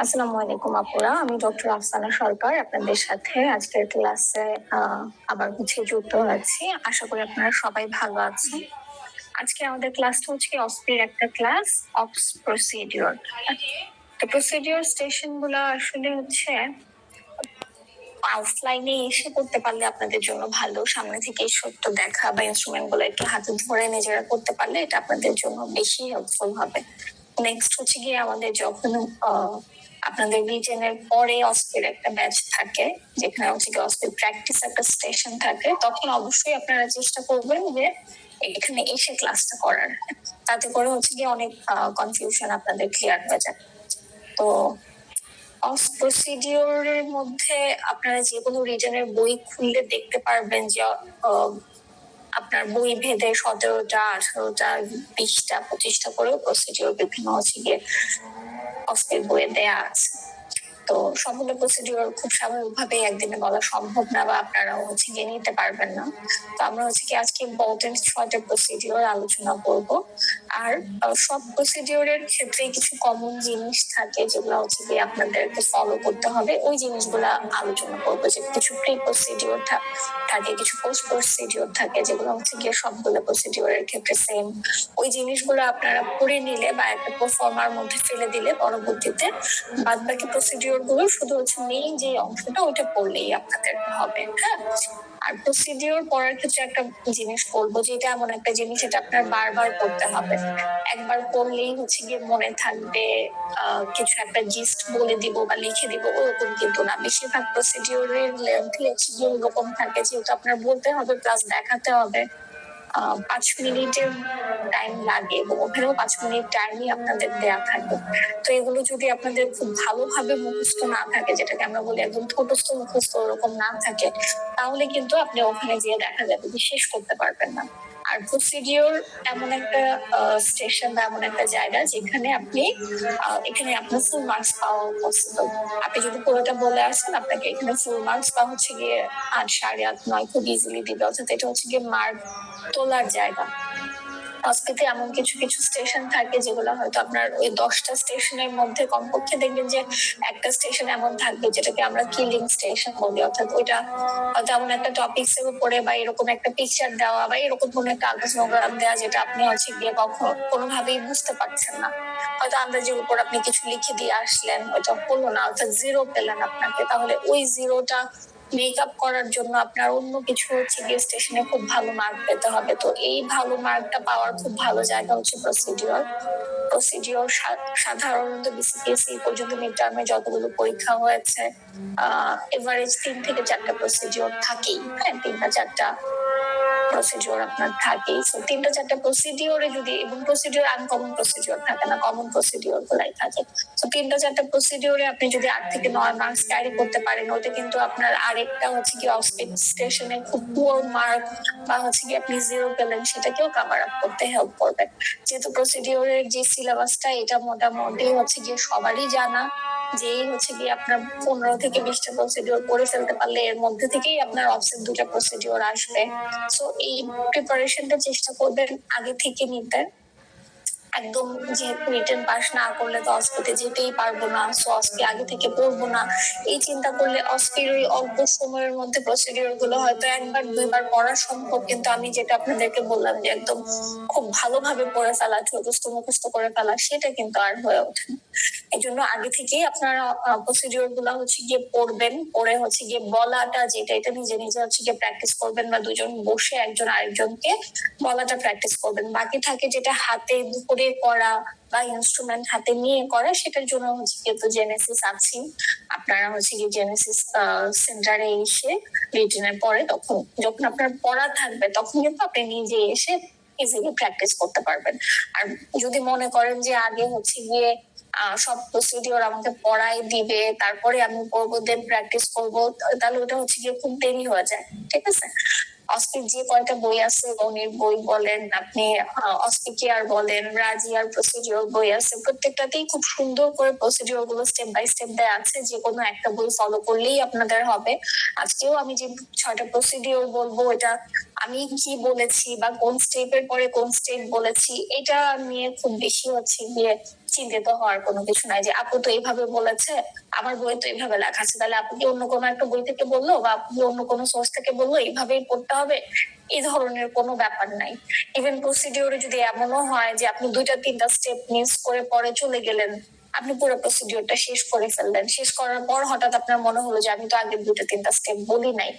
আসসালামু আলাইকুম আপুরা, আমি ডক্টর আফসানা সরকার আপনাদের সাথে আজকের ক্লাসে আবার যুক্ত হয়েছি। আশা করি আপনারা সবাই ভালো আছেন। আজকে আমাদের ক্লাসটা হচ্ছে অসপির একটা ক্লাস, অপস প্রসিডিওর। তো প্রসিডিওর স্টেশন গুলো আসলে হচ্ছে অফলাইনে এসে করতে পারলে আপনাদের জন্য ভালো, সামনে থেকে সত্য দেখা বা ইনস্ট্রুমেন্ট গুলো একটু হাতে ধরে নিজেরা করতে পারলে এটা আপনাদের জন্য বেশি হেল্পফুল হবে। নেক্সট হচ্ছে গিয়ে আমাদের যখন আপনাদের রিটেনের পরে অস্পির একটা ব্যাচ থাকে, যেখানে হচ্ছে গিয়ে অস্পির প্র্যাকটিস একটা স্টেশন থাকে, তখন অবশ্যই আপনারা চেষ্টা করবেন যে এখানে এসে ক্লাসটা করার। তাতে করে হচ্ছে গিয়ে অনেক কনফিউশন আপনাদের ক্লিয়ার হয়ে যায়। তো প্রসিডিওরের মধ্যে আপনারা যে কোনো রিজনের বই খুললে দেখতে পারবেন যে আপনার বই ভেদে 17টা 18টা 20টা 25টা করে প্রসিডিওর বিভিন্ন হচ্ছে গিয়ে অস্পির বইয়ে দেয়া আছে। তো সবগুলো প্রসিডিওর খুব স্বাভাবিকভাবে একদিনে বলা সম্ভব না, বা আপনারা হচ্ছে গিয়ে নিতে পারবেন না। তো আমরা হচ্ছে কি আজকে ইম্পর্টেন্ট 6টা প্রসিডিওর আলোচনা করব। আর সব প্রসিডিওরের ক্ষেত্রে কিছু কমন জিনিস থাকে যেগুলো হচ্ছে গিয়ে আপনাদেরকে ফলো করতে হবে, ওই জিনিসগুলো আলোচনা করবো। যে কিছু প্রি প্রসিডিওর থাকে, কিছু পোস্ট প্রসিডিওর থাকে, যেগুলো হচ্ছে গিয়ে সবগুলো প্রসিডিওরের ক্ষেত্রে সেম। ওই জিনিসগুলো আপনারা পড়ে নিলে বা একটা প্রফর্মার মধ্যে ফেলে দিলে পরবর্তীতে বাদ বাকি প্রসিডিওর গুলো শুধু হচ্ছে মেইন যে অংশটা ওইটা পড়লেই আপনাদের হবে। হ্যাঁ, আর প্রসিডিওর পড়ার ক্ষেত্রে একটা জিনিস বলবো, যে এটা এমন একটা জিনিস এটা আপনার বারবার পড়তে হবে। একবার পড়লেই হচ্ছে গিয়ে মনে থাকবে, কিছু একটা জিস্ট বলে দিব বা লিখে দিব ওরকম কিন্তু না। বেশিরভাগ প্রসিডিওরের লেন্থ এরকম থাকে, যেহেতু আপনার বলতে হবে প্লাস দেখাতে হবে। 5 মিনিটের টাইম লাগে এবং ওখানেও 5 মিনিট টাইমই আপনাদের দেয়া থাকে। তো এগুলো যদি আপনাদের খুব ভালোভাবে মুখস্থ না থাকে, যেটাকে আমরা বলি একদম ঠোঁটস্থ মুখস্থ ওরকম না থাকে, তাহলে কিন্তু আপনি ওখানে গিয়ে দেখা যাবে যে শেষ করতে পারবেন না। আর প্রসিডিওর এমন একটা স্টেশন বা এমন একটা জায়গা যেখানে আপনি এখানে আপনার ফুল মার্কস পাওয়া পসিবল। আপনি যদি পুরোটা বলে আসেন, আপনাকে এখানে ফুল মার্কস বা হচ্ছে গিয়ে 8, 8.5, 9 খুব ইজিলি দিবে। অর্থাৎ এটা হচ্ছে গিয়ে মার্ক তোলার জায়গা। অস্পিতে এমন কিছু কিছু স্টেশন থাকে যেগুলো হয়তো আপনার ওই 10টা স্টেশনের মধ্যে কমপক্ষে দেখবেন যে একটা স্টেশন এমন থাকবে যেটাকে আমরা কিলিং স্টেশন বলি। অর্থাৎ ওইটা হয়তো এমন একটা টপিক্স এর উপরে বা এরকম একটা পিকচার দেওয়া বা এরকম কোনো একটা আলোচনা দেওয়া যেটা আপনি হচ্ছে গিয়ে কখনো কোনোভাবেই বুঝতে পারছেন না। হয়তো আন্দাজের উপর আপনি কিছু লিখে দিয়ে আসলেন, ওইটা হলো না, অর্থাৎ জিরো পেলেন আপনাকে। তাহলে ওই জিরোটা মেক আপ করার জন্য আপনার অন্য কিছু হচ্ছে গিয়ে স্টেশনে খুব ভালো মার্ক পেতে হবে। তো এই ভালো মার্কটা পাওয়ার খুব ভালো জায়গা হচ্ছে প্রসিডিওর সাধারণত বিসিপিএসসি পর্যন্ত মিড টার্মে যতগুলো পরীক্ষা হয়েছে, এভারেজ 3 থেকে 4টা প্রসিডিওর থাকেই। হ্যাঁ, 3টা 4টা প্রসিডিওর আপনার থাকেই। 3টা 4টা প্রসিডিওরে যদি, এবং প্রসিডিওর আনকমন প্রসিডিওর থাকে না, কমন প্রসিডিওর গুলাই থাকে। 3টা 4টা প্রসিডিওরে আপনি যদি 8 থেকে 9 মার্কস ক্যারি করতে পারেন, ওটা কিন্তু আপনার আরেকটা হচ্ছে কি অফস্পিড স্টেশনে খুব পুয়ার মার্ক বা হচ্ছে কি আপনি জিরো পেলেন সেটাকেও কভার আপ করতে হেল্প করবে। যেহেতু প্রসিডিওরের যে সিলেবাসটা এটা মোটামুটি হচ্ছে গিয়ে সবারই জানা, যেই হচ্ছে গিয়ে আপনার 15 থেকে 20টা প্রসিডিওর করে ফেলতে পারলে এর মধ্যে থেকেই আপনার অফসেট 2টা প্রসিডিওর আসবে। সো এই প্রিপারেশনটা চেষ্টা করবেন আগে থেকে নিতে। একদম যেহেতু রিটেন পাস না করলে তো অস্পিতে যেতেই পারবো না, সো অস্পি আগে থেকে পড়বো না, এই চিন্তা করলে অস্পির ওই অল্প সময়ের মধ্যে প্রসিডিওর গুলো হয়তো 1বার 2বার পড়া সম্ভব, কিন্তু আমি যেটা আপনাদেরকে বললাম যে একদম খুব ভালোভাবে পড়ে ফেলা, ছোটস্থ মুখস্থ করে ফেলা, সেটা কিন্তু আর হয়ে ওঠে না। এই জন্য আগে থেকেই আপনারা প্রসিডিওর গুলা হচ্ছে গিয়ে পড়বেন, পড়ে হচ্ছে গিয়ে বলাটা যেটা এটা নিজে নিজে হচ্ছে গিয়ে প্র্যাকটিস করবেন, বা দুজন বসে একজন আরেকজনকে বলাটা প্র্যাকটিস করবেন। বাকি থাকে যেটা হাতে করে করা বা ইনস্ট্রুমেন্ট হাতে নিয়ে করা, সেটার জন্য হচ্ছে কিন্তু জেনেসিস আছে। আপনারা হচ্ছে কি জেনেসিস সেন্টারে এসে রিটেনের পরে তখন যখন আপনার পড়া থাকবে তখন কিন্তু আপনি নিজে এসে ইজিলি প্র্যাকটিস করতে পারবেন। আর যদি মনে করেন যে আগে হচ্ছে গিয়ে সব প্রসিডিওর আমাকে পড়াই দিবে, তারপরে আমি পড়বো, দেন প্র্যাকটিস করবো, তাহলে ওটা হচ্ছে গিয়ে খুব দেরি হয়ে যায়। ঠিক আছে, অস্পিক যে কয়টা বই আছে, গণির বই বলেন, আপনি অস্পিকিয়ার বলেন, রাজিয়ার প্রসিডিওর বই আছে, প্রত্যেকটাতেই খুব সুন্দর করে প্রসিডিওর গুলো স্টেপ বাই স্টেপ দেওয়া আছে। যে কোনো একটা বই ফলো করলেই আপনাদের হবে। আজকেও আমি যে 6টা প্রসিডিওর বলবো, এটা আমি কি বলেছি বা কোন স্টেপের পরে কোন স্টেপ বলেছি এটা নিয়ে খুব বেশি হচ্ছে গিয়ে চিন্তিত হওয়ার কোনো কিছু নাই, যে আপু তো এইভাবে বলেছে, আমার বই তো এইভাবে লেখা আছে, তাহলে আপু কি অন্য কোনো একটা বই থেকে বললো বা আপু কি অন্য কোনো সোর্স থেকে বললো এইভাবেই পড়তে হবে, এই ধরনের কোনো ব্যাপার নাই। ইভেন প্রসিডিওরে যদি এমনও হয় যে আপনি 2-3টা স্টেপ মিস করে পরে চলে গেলেন, আপনি পুরো প্রসিডিওরটা শেষ করে ফেললেন, শেষ করার পর হঠাৎ আপনার মনে হলো যে আমি তো আগে 2-3টা স্টেপ বলি নাই,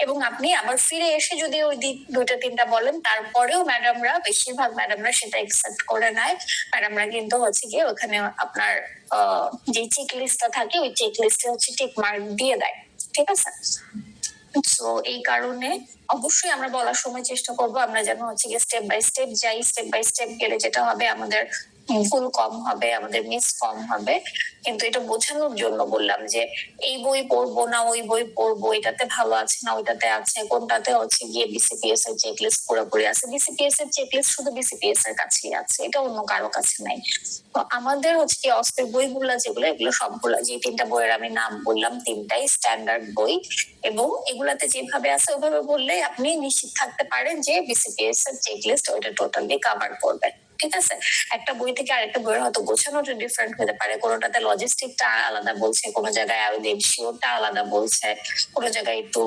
এবং আপনি আবার ফিরে এসে যদি ওই 2-3টা বলেন, তারপরেও ম্যাডামরা, বেশিরভাগ ম্যাডামরা সেটা একসেপ্ট করে নেয়। ম্যাডামরা কিন্তু হচ্ছে গিয়ে ওখানে আপনার যে চেক লিস্টটা থাকে ওই চেক লিস্টে হচ্ছে টিক মার্ক দিয়ে দেয়, ঠিক আছে? সো এই কারণে অবশ্যই আমরা বলার সময় চেষ্টা করব আমরা যেন হচ্ছে গিয়ে স্টেপ বাই স্টেপ যাই, স্টেপ বাই স্টেপ গেলে যেটা হবে আমাদের ভুল কম হবে, আমাদের মিস কম হবে। কিন্তু এটা বোঝানোর জন্য বললাম যে এই বই পড়বো না ওই বই পড়বো, এটাতে ভালো আছে না ওইটাতে আছে, কোনটাতে হচ্ছে গিয়ে বিসিপিএস এর চেকলিস্ট পুরোপুরি আছে। বিসিপিএস এর চেকলিস্ট শুধু বিসিপিএস এর কাছেই আছে, এটা অন্য কারো কাছে নাই। তো আমাদের হচ্ছে কি অস্ত্রের বইগুলা যেগুলো, এগুলো সবগুলো, যে 3টা বইয়ের আমি নাম বললাম 3টাই স্ট্যান্ডার্ড বই, এবং এগুলাতে যেভাবে আছে ওইভাবে বললে আপনি নিশ্চিত থাকতে পারেন যে বিসিপিএস এর চেকলিস্ট ওইটা টোটালি কভার করবে, ঠিক আছে? একটা বই থেকে আরেকটা বইয়ের হয়তো গোছানোটা ডিফারেন্ট হতে পারে, কোনোটাতে লজিস্টিকটা আলাদা বলছে, কোনো জায়গায় শিওরটা আলাদা বলছে, কোনো জায়গায় একটু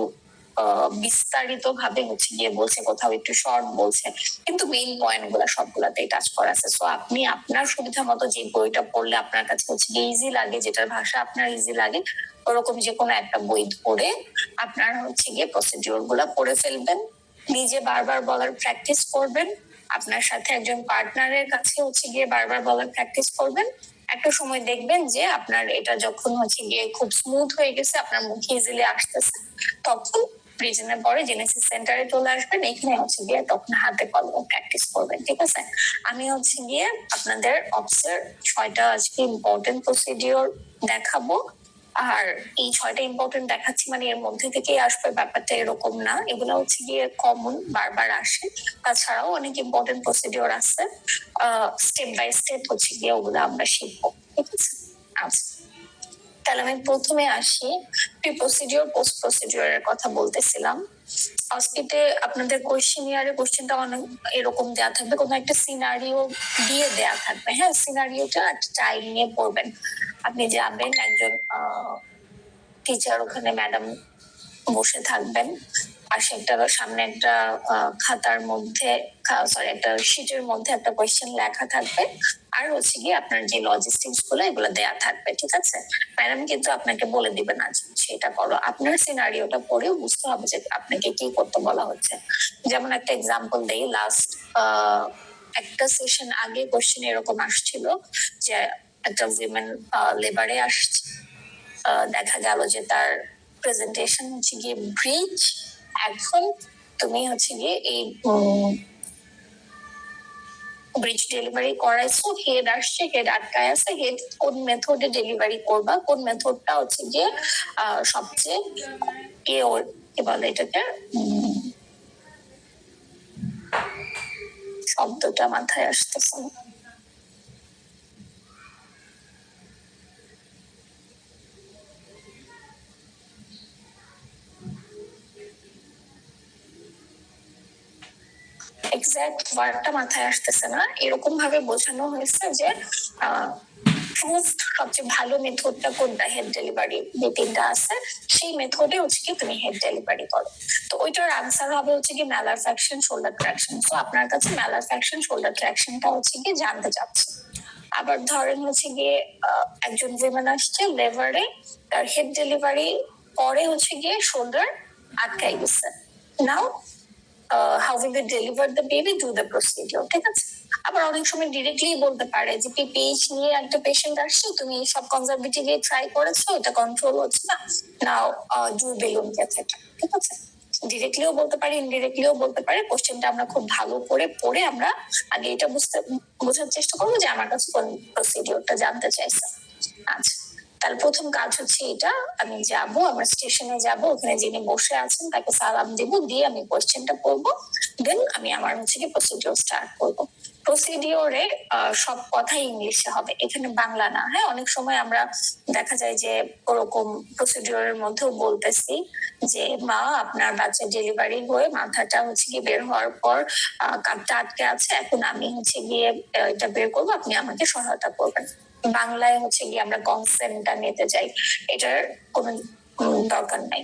বিস্তারিত ভাবে হচ্ছে গিয়ে বলছে, কোথাও একটু শর্ট বলছে, কিন্তু মেইন পয়েন্ট গুলা সবগুলাতেই টাচ করা আছে। সো আপনি আপনার সুবিধা মতো যে বইটা পড়লে আপনার কাছে হচ্ছে গিয়ে ইজি লাগে, যেটার ভাষা আপনার ইজি লাগে, ওরকম যে কোনো একটা বই ধরে আপনার হচ্ছে গিয়ে প্রসিডিওর গুলা পড়ে ফেলবেন, নিজে বারবার বলার প্র্যাকটিস করবেন, আপনার সাথে একজন পার্টনারের কাছে হচ্ছে গিয়ে বারবার বলার প্র্যাকটিস করবেন। একটা সময় দেখবেন যে আপনার এটা যখন হচ্ছে গিয়ে খুব স্মুথ হয়ে গেছে, আপনার মুখে ইজিলি আসতেছে, তখন রিজনের পরে জেনেসিস সেন্টারে চলে আসবেন, এখানে হচ্ছে গিয়ে তখন হাতে কলমে প্র্যাকটিস করবেন, ঠিক আছে? আমি হচ্ছে গিয়ে আপনাদের অফিসের 6টা আজকে ইম্পর্টেন্ট প্রসিডিওর দেখাবো, আর এই 6টা ইম্পর্টেন্ট দেখাচ্ছি মানে এর মধ্যে থেকেই আসবে ব্যাপারটা এরকম না, এগুলো হচ্ছে গিয়ে কমন, বারবার আসে। তাছাড়াও অনেক ইম্পর্টেন্ট প্রসিডিওর আছে, স্টেপ বাই স্টেপ হচ্ছে গিয়ে ওগুলো আমরা শিখবো, ঠিক আছে? আচ্ছা, তাহলে আমি প্রথমে আসি, প্রি প্রসিডিওর পোস্ট প্রসিডিওরের কথা বলতেছিলাম। আজকেতে আপনাদের কোয়েশ্চেনিয়ারে কোশ্চেনটা অনেক এরকম দেয়া থাকবে, কোনো একটা সিনারিও দিয়ে দেয়া থাকবে, হ্যাঁ? সিনারিওটা একটা টাইম নিয়ে পড়বেন। আপনি যাবেন, একজন টিচার, ওখানে ম্যাডাম বসে থাকবেন, পাশে একটা, সামনে একটা খাতার মধ্যে, সরি, একটা শিটের মধ্যে একটা কোয়েশ্চেন লেখা থাকবে, আর হচ্ছে গিয়ে আপনার যে লজিস্টিক্স গুলো এগুলো দেয়া থাকবে, ঠিক আছে? ম্যাডাম কিন্তু আপনাকে বলে দিবে না সেটা করো, আপনার সিনারিওটা পড়েও বুঝতে হবে যে আপনাকে কি করতে বলা হচ্ছে। যেমন একটা এক্সাম্পল দেই, লাস্ট একটা সেশন আগে কোয়েশ্চেন এরকম আসছিল যে একটা উইমেন লেবারে আসছে, দেখা গেল যে তার প্রেজেন্টেশন হচ্ছে গিয়ে ব্রিজ, এখন তুমি হচ্ছে গিয়ে এই ব্রিজ ডেলিভারি করাইছো, হেড আসছে, হেড আটকায় আছে, হেড কোন মেথডে ডেলিভারি করবা, কোন মেথডটা হচ্ছে গিয়ে সবচেয়ে কি বলে এটাকে, শব্দটা মাথায় আসতেছে না, এক্সাক্ট ওয়ার্ডটা মাথায় আসতেছে না, এরকম ভাবে বোঝানো হয়েছে যে সবচেয়ে ভালো মেথডটা কোনটা, হেড ডেলিভারি যে 3টা আছে সেই মেথডে হচ্ছে কি তুমি হেড ডেলিভারি করো। তো ওইটার আনসার হবে হচ্ছে কি ম্যালার ফ্যাকশন, শোল্ডার ট্র্যাকশন। তো আপনার কাছে ম্যালার ফ্যাকশন, শোল্ডার ট্র্যাকশনটা হচ্ছে কি জানতে চাচ্ছে। আবার ধরেন হচ্ছে গিয়ে একজন উইমেন আসছে লেভারে, তার হেড ডেলিভারি পরে হচ্ছে গিয়ে শোল্ডার আটকাই গেছে, now how will you deliver the baby, do the procedure, ঠিক আছে? আবার অনেক সময় ডিরেক্টলি বলতে পারে যে পিপিএইচ নিয়ে একটা পেশেন্ট আসছে, তুমি সব কনজারভেটিভলি ট্রাই করেছো, এটা কন্ট্রোল হচ্ছে না, নাও ডু বেলুন ক্যাথেটার, ঠিক আছে? ডিরেক্টলিও বলতে পারে, ইনডিরেক্টলিও বলতে পারে। কোশ্চেনটা আমরা খুব ভালো করে পড়ে আমরা আগে এটা বোঝার চেষ্টা করবো যে আমার কাছে কোন প্রসিডিওরটা জানতে চাইছে। আচ্ছা, তার প্রথম কাজ হচ্ছে এটা, আমি যাব, আমার স্টেশনে যাব, ওখানে যিনি বসে আছেন তাকে সালাম দিব, দিয়ে আমি কোশ্চেনটা পড়বো, দেন আমি আমার হচ্ছে কি প্রসিডিওর স্টার্ট করবো। প্রসিডিওরে সব কথাই ইংলিশে হবে, এখানে বাংলা না। হ্যাঁ, অনেক সময় আমরা দেখা যায় যে ওরকম প্রসিডিওরের মধ্যেও বলতেছি যে মা আপনার বাচ্চা ডেলিভারি হয়ে মাথাটা হচ্ছে গিয়ে বের হওয়ার পর কাপটা আটকে আছে, এখন আমি হচ্ছে গিয়ে এটা বের করবো, আপনি আমাকে সহায়তা করবেন। বাংলায় হচ্ছে গিয়ে আমরা কনসেন্টটা নিতে যাই, এটার কোনো দরকার নাই।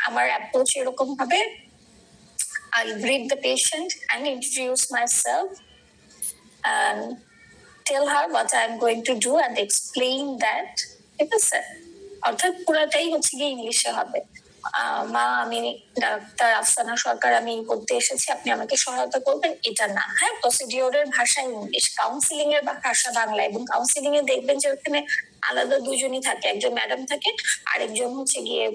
আমার অ্যাপ্রোচ এরকম হবে, I'll greet the patient and introduce myself and tell her what I'm going to do and explain that. ঠিক আছে, অর্থাৎ পুরাটাই হচ্ছে গিয়ে ইংলিশে হবে। মা আমি ডাক্তার আফসানা সরকার, আমি করতে এসেছি, আপনি আমাকে সহায়তা করবেন, এটা না। হ্যাঁ, প্রসিডিওরের ভাষা ইংলিশ, কাউন্সিলিং এর ভাষা বাংলা। এবং কাউন্সিলিং এ দেখবেন যে ওখানে আলাদা দুজনই থাকে, একজন ম্যাডাম থাকে, আরেকজন হচ্ছে গিয়ে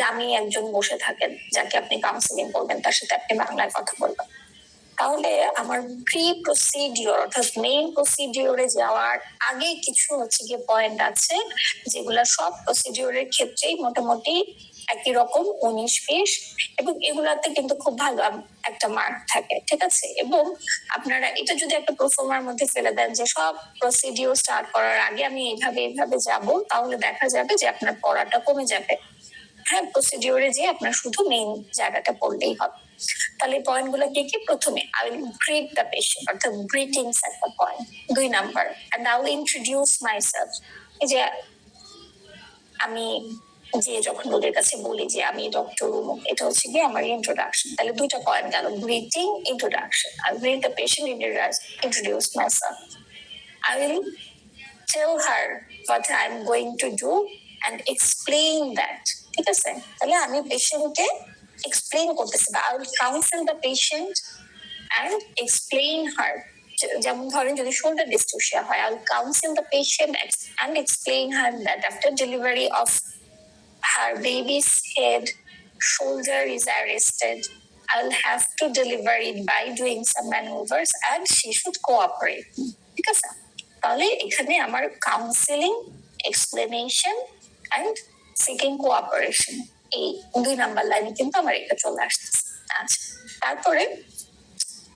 দামি একজন বসে থাকেন, যাকে আপনি কাউন্সিলিং করবেন, তার সাথে আপনি বাংলায় কথা বলবেন। তাহলে আমার প্রি প্রসিডিওর অর্থাৎ মেইন প্রসিডিওরে যাওয়ার আগে কিছু হচ্ছে গিয়ে পয়েন্ট আছে, যেগুলা সব প্রসিডিওরের ক্ষেত্রেই মোটামুটি একই রকম 19-20, এবং এগুলাতে কিন্তু খুব ভালো একটা মার্ক থাকে। ঠিক আছে, এবং আপনারা এটা যদি একটা প্রোফর্মার মধ্যে ফেলে দেন যে সব প্রসিডিওর স্টার্ট করার আগে আমি এইভাবে যাব, তাহলে দেখা যাবে যে আপনার পড়াটা কমে যাবে। হ্যাঁ, প্রসিডিওরে যে আপনার শুধু মেইন জায়গাটা পড়লেই হবে। তাহলে পয়েন্ট গুলো কি কি? প্রথমে I will greet the patient, অর্থাৎ গ্রিটিংস একটা point. 2 number, and I will introduce myself. এই যে আমি যে যখন ওদের কাছে বলি যে আমি ডক্টর উমুক, এটা হচ্ছে গিয়ে আমার ইন্ট্রোডাকশন। তাহলে 2টা পয়েন্ট গেল, greeting, introduction. I greet the patient, introduce myself. I will tell her what I am going to do and explain that. ঠিক আছে, তাহলে আমি পেশেন্টকে এক্সপ্লেইন করতেছি, বা I will counsel the patient and explain her. যেমন ধরেন যদি শোল্ডার ডিস্টোসিয়া হয়, I will counsel the patient and explain her that after delivery of her baby's head, shoulder is arrested. I'll have to deliver it by doing some maneuvers and she should cooperate. ঠিক আছে, তাহলে এখানে আমার counselling, explanation and seeking cooperation, এই 2 number লাইনে কিন্তু আমার এটা চলে আসতেছে। আচ্ছা, তারপরে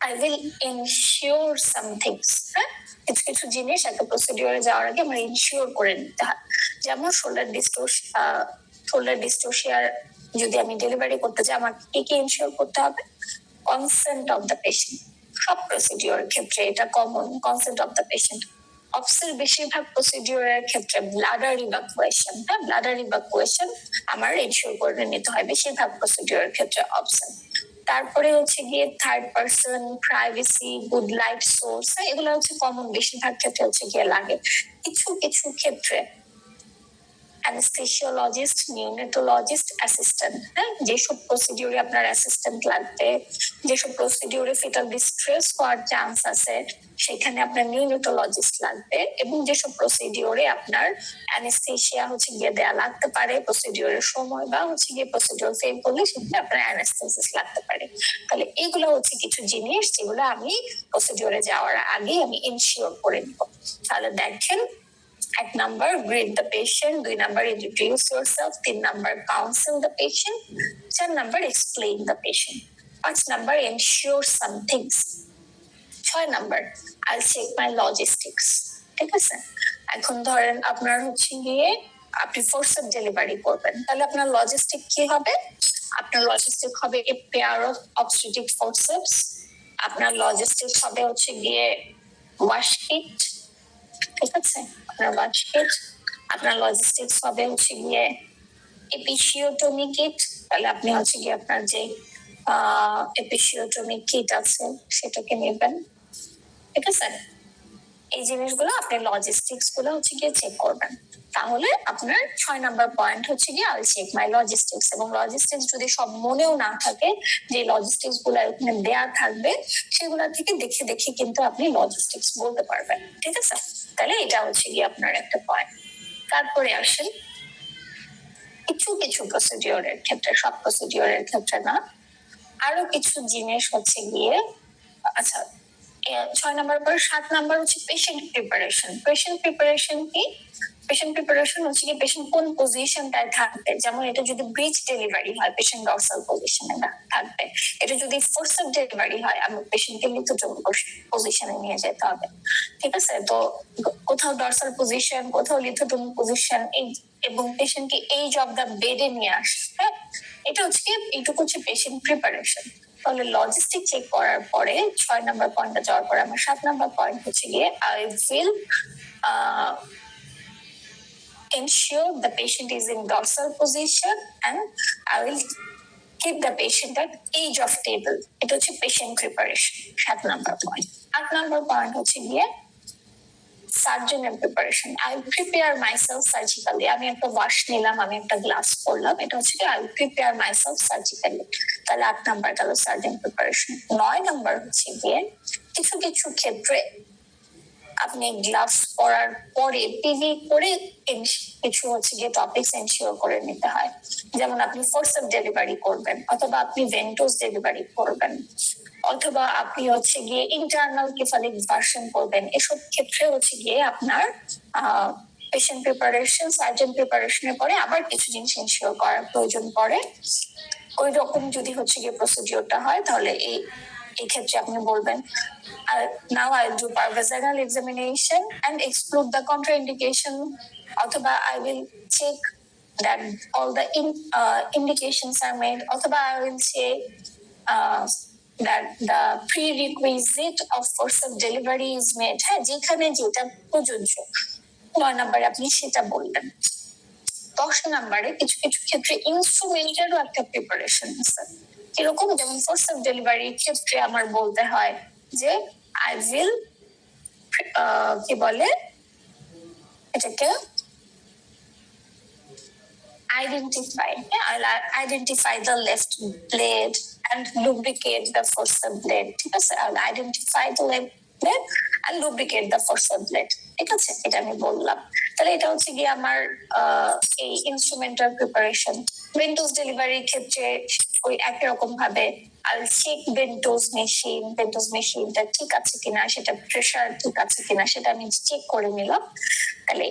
I will ensure some things. হ্যাঁ, কিছু কিছু জিনিস একটা প্রসিডিওরে যাওয়ার আগে আমার ইনশিওর করে নিতে হয়। যেমন শোল্ডার ডিস্টোসিয়ার যদি আমি ডেলিভারি করতে চাই, আমার কি কি ইনশিওর করতে হবে? Consent of the patient. সব প্রসিডিওর ক্ষেত্রে এটা common, consent of the patient. অপসের বেশিরভাগ প্রসিডিওরের ক্ষেত্রে ব্লাডার ইভাকুয়েশন, হ্যাঁ, ব্লাডার ইভাকুয়েশন আমার ইনশিওর করে নিতে হয় বেশিরভাগ প্রসিডিওরের ক্ষেত্রে অপশন। তারপরে হচ্ছে গিয়ে third person, privacy, good light source, এগুলো হচ্ছে কমন, বেশিরভাগ ক্ষেত্রে হচ্ছে গিয়ে লাগে। কিছু কিছু ক্ষেত্রে অ্যানেস্থেসিওলজিস্ট, নিউনেটোলজিস্ট, অ্যাসিস্ট্যান্ট, হ্যাঁ, যেসব প্রসিডিওরে আপনার অ্যাসিস্ট্যান্ট লাগবে, যেসব প্রসিডিওরে ফিটাল ডিস্ট্রেস হওয়ার চান্স আছে সেখানে আপনার নিউনেটোলজিস্ট লাগবে, এবং যেসব প্রসিডিওরে আপনার অ্যানেস্থেসিয়া হচ্ছে গিয়ে দেয়া লাগতে পারে প্রসিডিওরের সময়, বা হচ্ছে গিয়ে প্রসিডিওর ফেল করলে সেখানে আপনার অ্যানেস্থেসিস লাগতে পারে। তাহলে এগুলো হচ্ছে কিছু জিনিস যেগুলো আমি প্রসিডিওরে যাওয়ার আগে আমি ইনশিওর করে নিব। তাহলে দেখেন, 1 number greet the patient, 2 number introduce yourself, 3 number counsel the patient, 4 number explain the patient, 5 number ensure some things, 6 number I'll check my logistics। ঠিক আছে, এখন ধরেন আপনার হচ্ছে গিয়ে আপনি ফোর্সেপ ডেলিভারি করবেন, তাহলে আপনার লজিস্টিক কি হবে? আপনার লজিস্টিক হবে a pair of obstetric forceps, আপনার লজিস্টিক হবে হচ্ছে গিয়ে ওয়াশ কিট। ঠিক আছে, আপনার ওয়াশ কিট, আপনার লজিস্টিক্স হবে হচ্ছে গিয়ে এপিসিওটমি কিট, তাহলে আপনি হচ্ছে গিয়ে আপনার যে এপিসিওটমি কিট আছে সেটাকে নেবেন। ঠিক আছে, এই জিনিসগুলো আপনি লজিস্টিক্স গুলো হচ্ছে গিয়ে চেক করবেন। তাহলে আপনার 6 নাম্বার পয়েন্ট হচ্ছে গিয়ে আই চেক মাই লজিস্টিক্স। এবং লজিস্টিক্স যদি সব মনেও না থাকে, যে লজিস্টিক্স গুলো ওখানে দেয়া থাকবে সেগুলা থেকে দেখে দেখে কিন্তু আপনি লজিস্টিক্স বলতে পারবেন। ঠিক আছে, তাহলে এটা হচ্ছে গিয়ে আপনার একটা পয়েন্ট। তারপরে আসেন কিছু কিছু প্রসিডিওরের ক্ষেত্রে, সব প্রসিডিওরের ক্ষেত্রে না, আরো কিছু জিনিস হচ্ছে গিয়ে, আচ্ছা 6 নাম্বার পর 7 নাম্বার হচ্ছে পেশেন্ট প্রিপারেশন। পেশেন্ট প্রিপারেশন কি? পেশেন্ট প্রিপারেশন হচ্ছে কি পেশেন্ট কোন পজিশনটায় থাকবে, যেমন এটা যদি ব্রিজ ডেলিভারি হয় পেশেন্ট ডর্সাল পজিশনে থাকবে, এটা যদি ফোর্সেপ ডেলিভারি হয় আমার পেশেন্টকে লিথোটোম পজিশনে নিয়ে যেতে হবে। ঠিক আছে, তো কোথাও ডর্সাল পজিশন কোথাও লিথোটোম পজিশন এবং পেশেন্টকে এইজ অফ দ্য বেডে নিয়ে আসবে, এটা হচ্ছে কি এইটুকু হচ্ছে পেশেন্ট প্রিপারেশন। তাহলে লজিস্টিক চেক করার পরে 6 নাম্বার পয়েন্টে যাওয়ার পরে আমার 7 নাম্বার পয়েন্ট হচ্ছে গিয়ে I will ensure the patient is in dorsal position and I will keep the patient at edge of table. এটা হচ্ছে patient preparation 7 number point. 8 number point হচ্ছে গিয়ে সার্জনের preparation. I prepare myself surgically, আমি একটা wash নিলাম, আমি একটা গ্লাস করলাম, এটা হচ্ছে কি আই প্রিপেয়ার মাইসেলফ সার্জিক্যালি। তাহলে 8 নাম্বার গেল সার্জন প্রিপারেশন। 9 নাম্বার হচ্ছে গিয়ে কিছু কিছু ক্ষেত্রে আপনি গ্লাভস পরার পরে পিভি করে কিছু হচ্ছে গিয়ে টপিকস এনশিওর করে নিতে হয়, যেমন আপনি ফোর্সেপ ডেলিভারি করবেন অথবা আপনি ভেন্টোস ডেলিভারি করবেন অথবা আপনি হচ্ছে গিয়ে ইন্টারনাল কেফালিক ভার্সন করবেন। এসব ক্ষেত্রে হচ্ছে গিয়ে আপনার পেশেন্ট প্রিপারেশন সার্জন প্রিপারেশনের পরে আবার কিছু জিনিস এনশিওর করার প্রয়োজন পড়ে। ওই রকম যদি হচ্ছে গিয়ে প্রসিডিওরটা হয় তাহলে এই ক্ষেত্রে আপনি বলবেন now I'll do vaginal examination and exclude the contraindication, অথবা I will check that all the indications are made, অথবা I will say that the prerequisite of forceps delivery is made, হ্যাঁ যেখানে যেটা প্রযোজ্য। 9 নাম্বারে আপনি সেটা বলবেন। 10 নাম্বারে কিছু কিছু ক্ষেত্রে ইনস্ট্রুমেন্টেরও একটা প্রিপারেশন আছে, এরকম যেমন ফোর্সেপ ডেলিভারির ক্ষেত্রে আমার বলতে হয় যে আই উইল কি বলে এটাকে identify the left blade and lubricate the forceps blade। ঠিক আছে, I'll identify the left blade and lubricate the forceps blade। ঠিক আছে, এটা আমি বললাম। তাহলে এটা হচ্ছে গিয়ে আমার এই ইনস্ট্রুমেন্টাল প্রিপারেশন। ভেন্টোস ডেলিভারির ক্ষেত্রে ওই একই রকম ভাবে I'll check ভেন্টোস মেশিনটা ঠিক আছে কিনা, সেটা প্রেসার ঠিক আছে কিনা সেটা আমি চেক করে নিলাম। তাহলে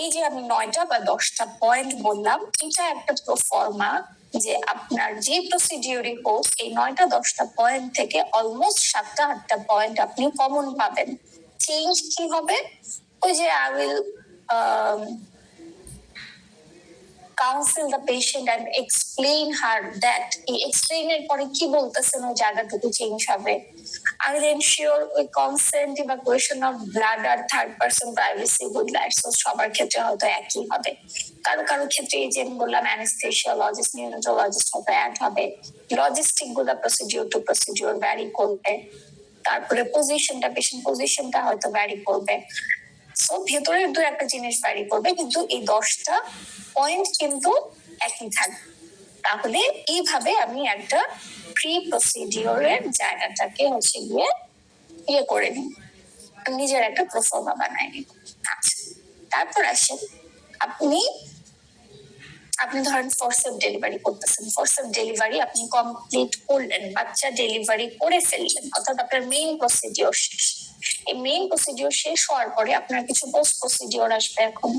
এই যে আমি 9টা বা 10টা পয়েন্ট বললাম, এটা একটা প্রোফর্মা যে আপনার যে প্রসিডিওরই হোক এই 9টা 10টা পয়েন্ট থেকে অলমোস্ট 7টা 8টা পয়েন্ট আপনি কমন পাবেন। চেঞ্জ কি হবে? ওই যে I will counsel the patient and explain her that এই explain এর পরে কি বলতেছেন ওই জায়গাটুকু চেঞ্জ হবে। I will ensure ওই consent evacuation of blood R third person privacy would like, so সবার ক্ষেত্রে হয়তো একই হবে। কারো কারো ক্ষেত্রে এই যে বললাম অ্যানেস্থেসিওলজিস্ট নিউরোলজিস্ট হয়তো অ্যাড হবে। লজিস্টিক গুলো প্রসিডিওর টু প্রসিডিওর ভ্যারি করবে। তারপরে পজিশনটা পেশেন্ট পজিশনটা হয়তো ভ্যারি করবে। সো ভেতরের দু একটা জিনিস ভ্যারি করবে, কিন্তু এই 10টা পয়েন্ট কিন্তু একই থাকবে। তাহলে এইভাবে আমি একটা প্রি প্রসিডিওরের জায়গাটাকে হচ্ছে গিয়ে ইয়ে করে নিই, নিজের একটা প্রোফর্মা বানাই নিই। আচ্ছা, তারপর আসেন আপনি ধরেন ফোর্সেপ ডেলিভারি করতেছেন, ফোর্সেপ ডেলিভারি আপনি কমপ্লিট করলেন, বাচ্চা ডেলিভারি করে ফেললেন, অর্থাৎ আপনার মেইন প্রসিডিওর শেষ। এই মেইন প্রসিডিওর শেষ হওয়ার পরে আপনার কিছু পোস্ট প্রসিডিওর আসবে এখন।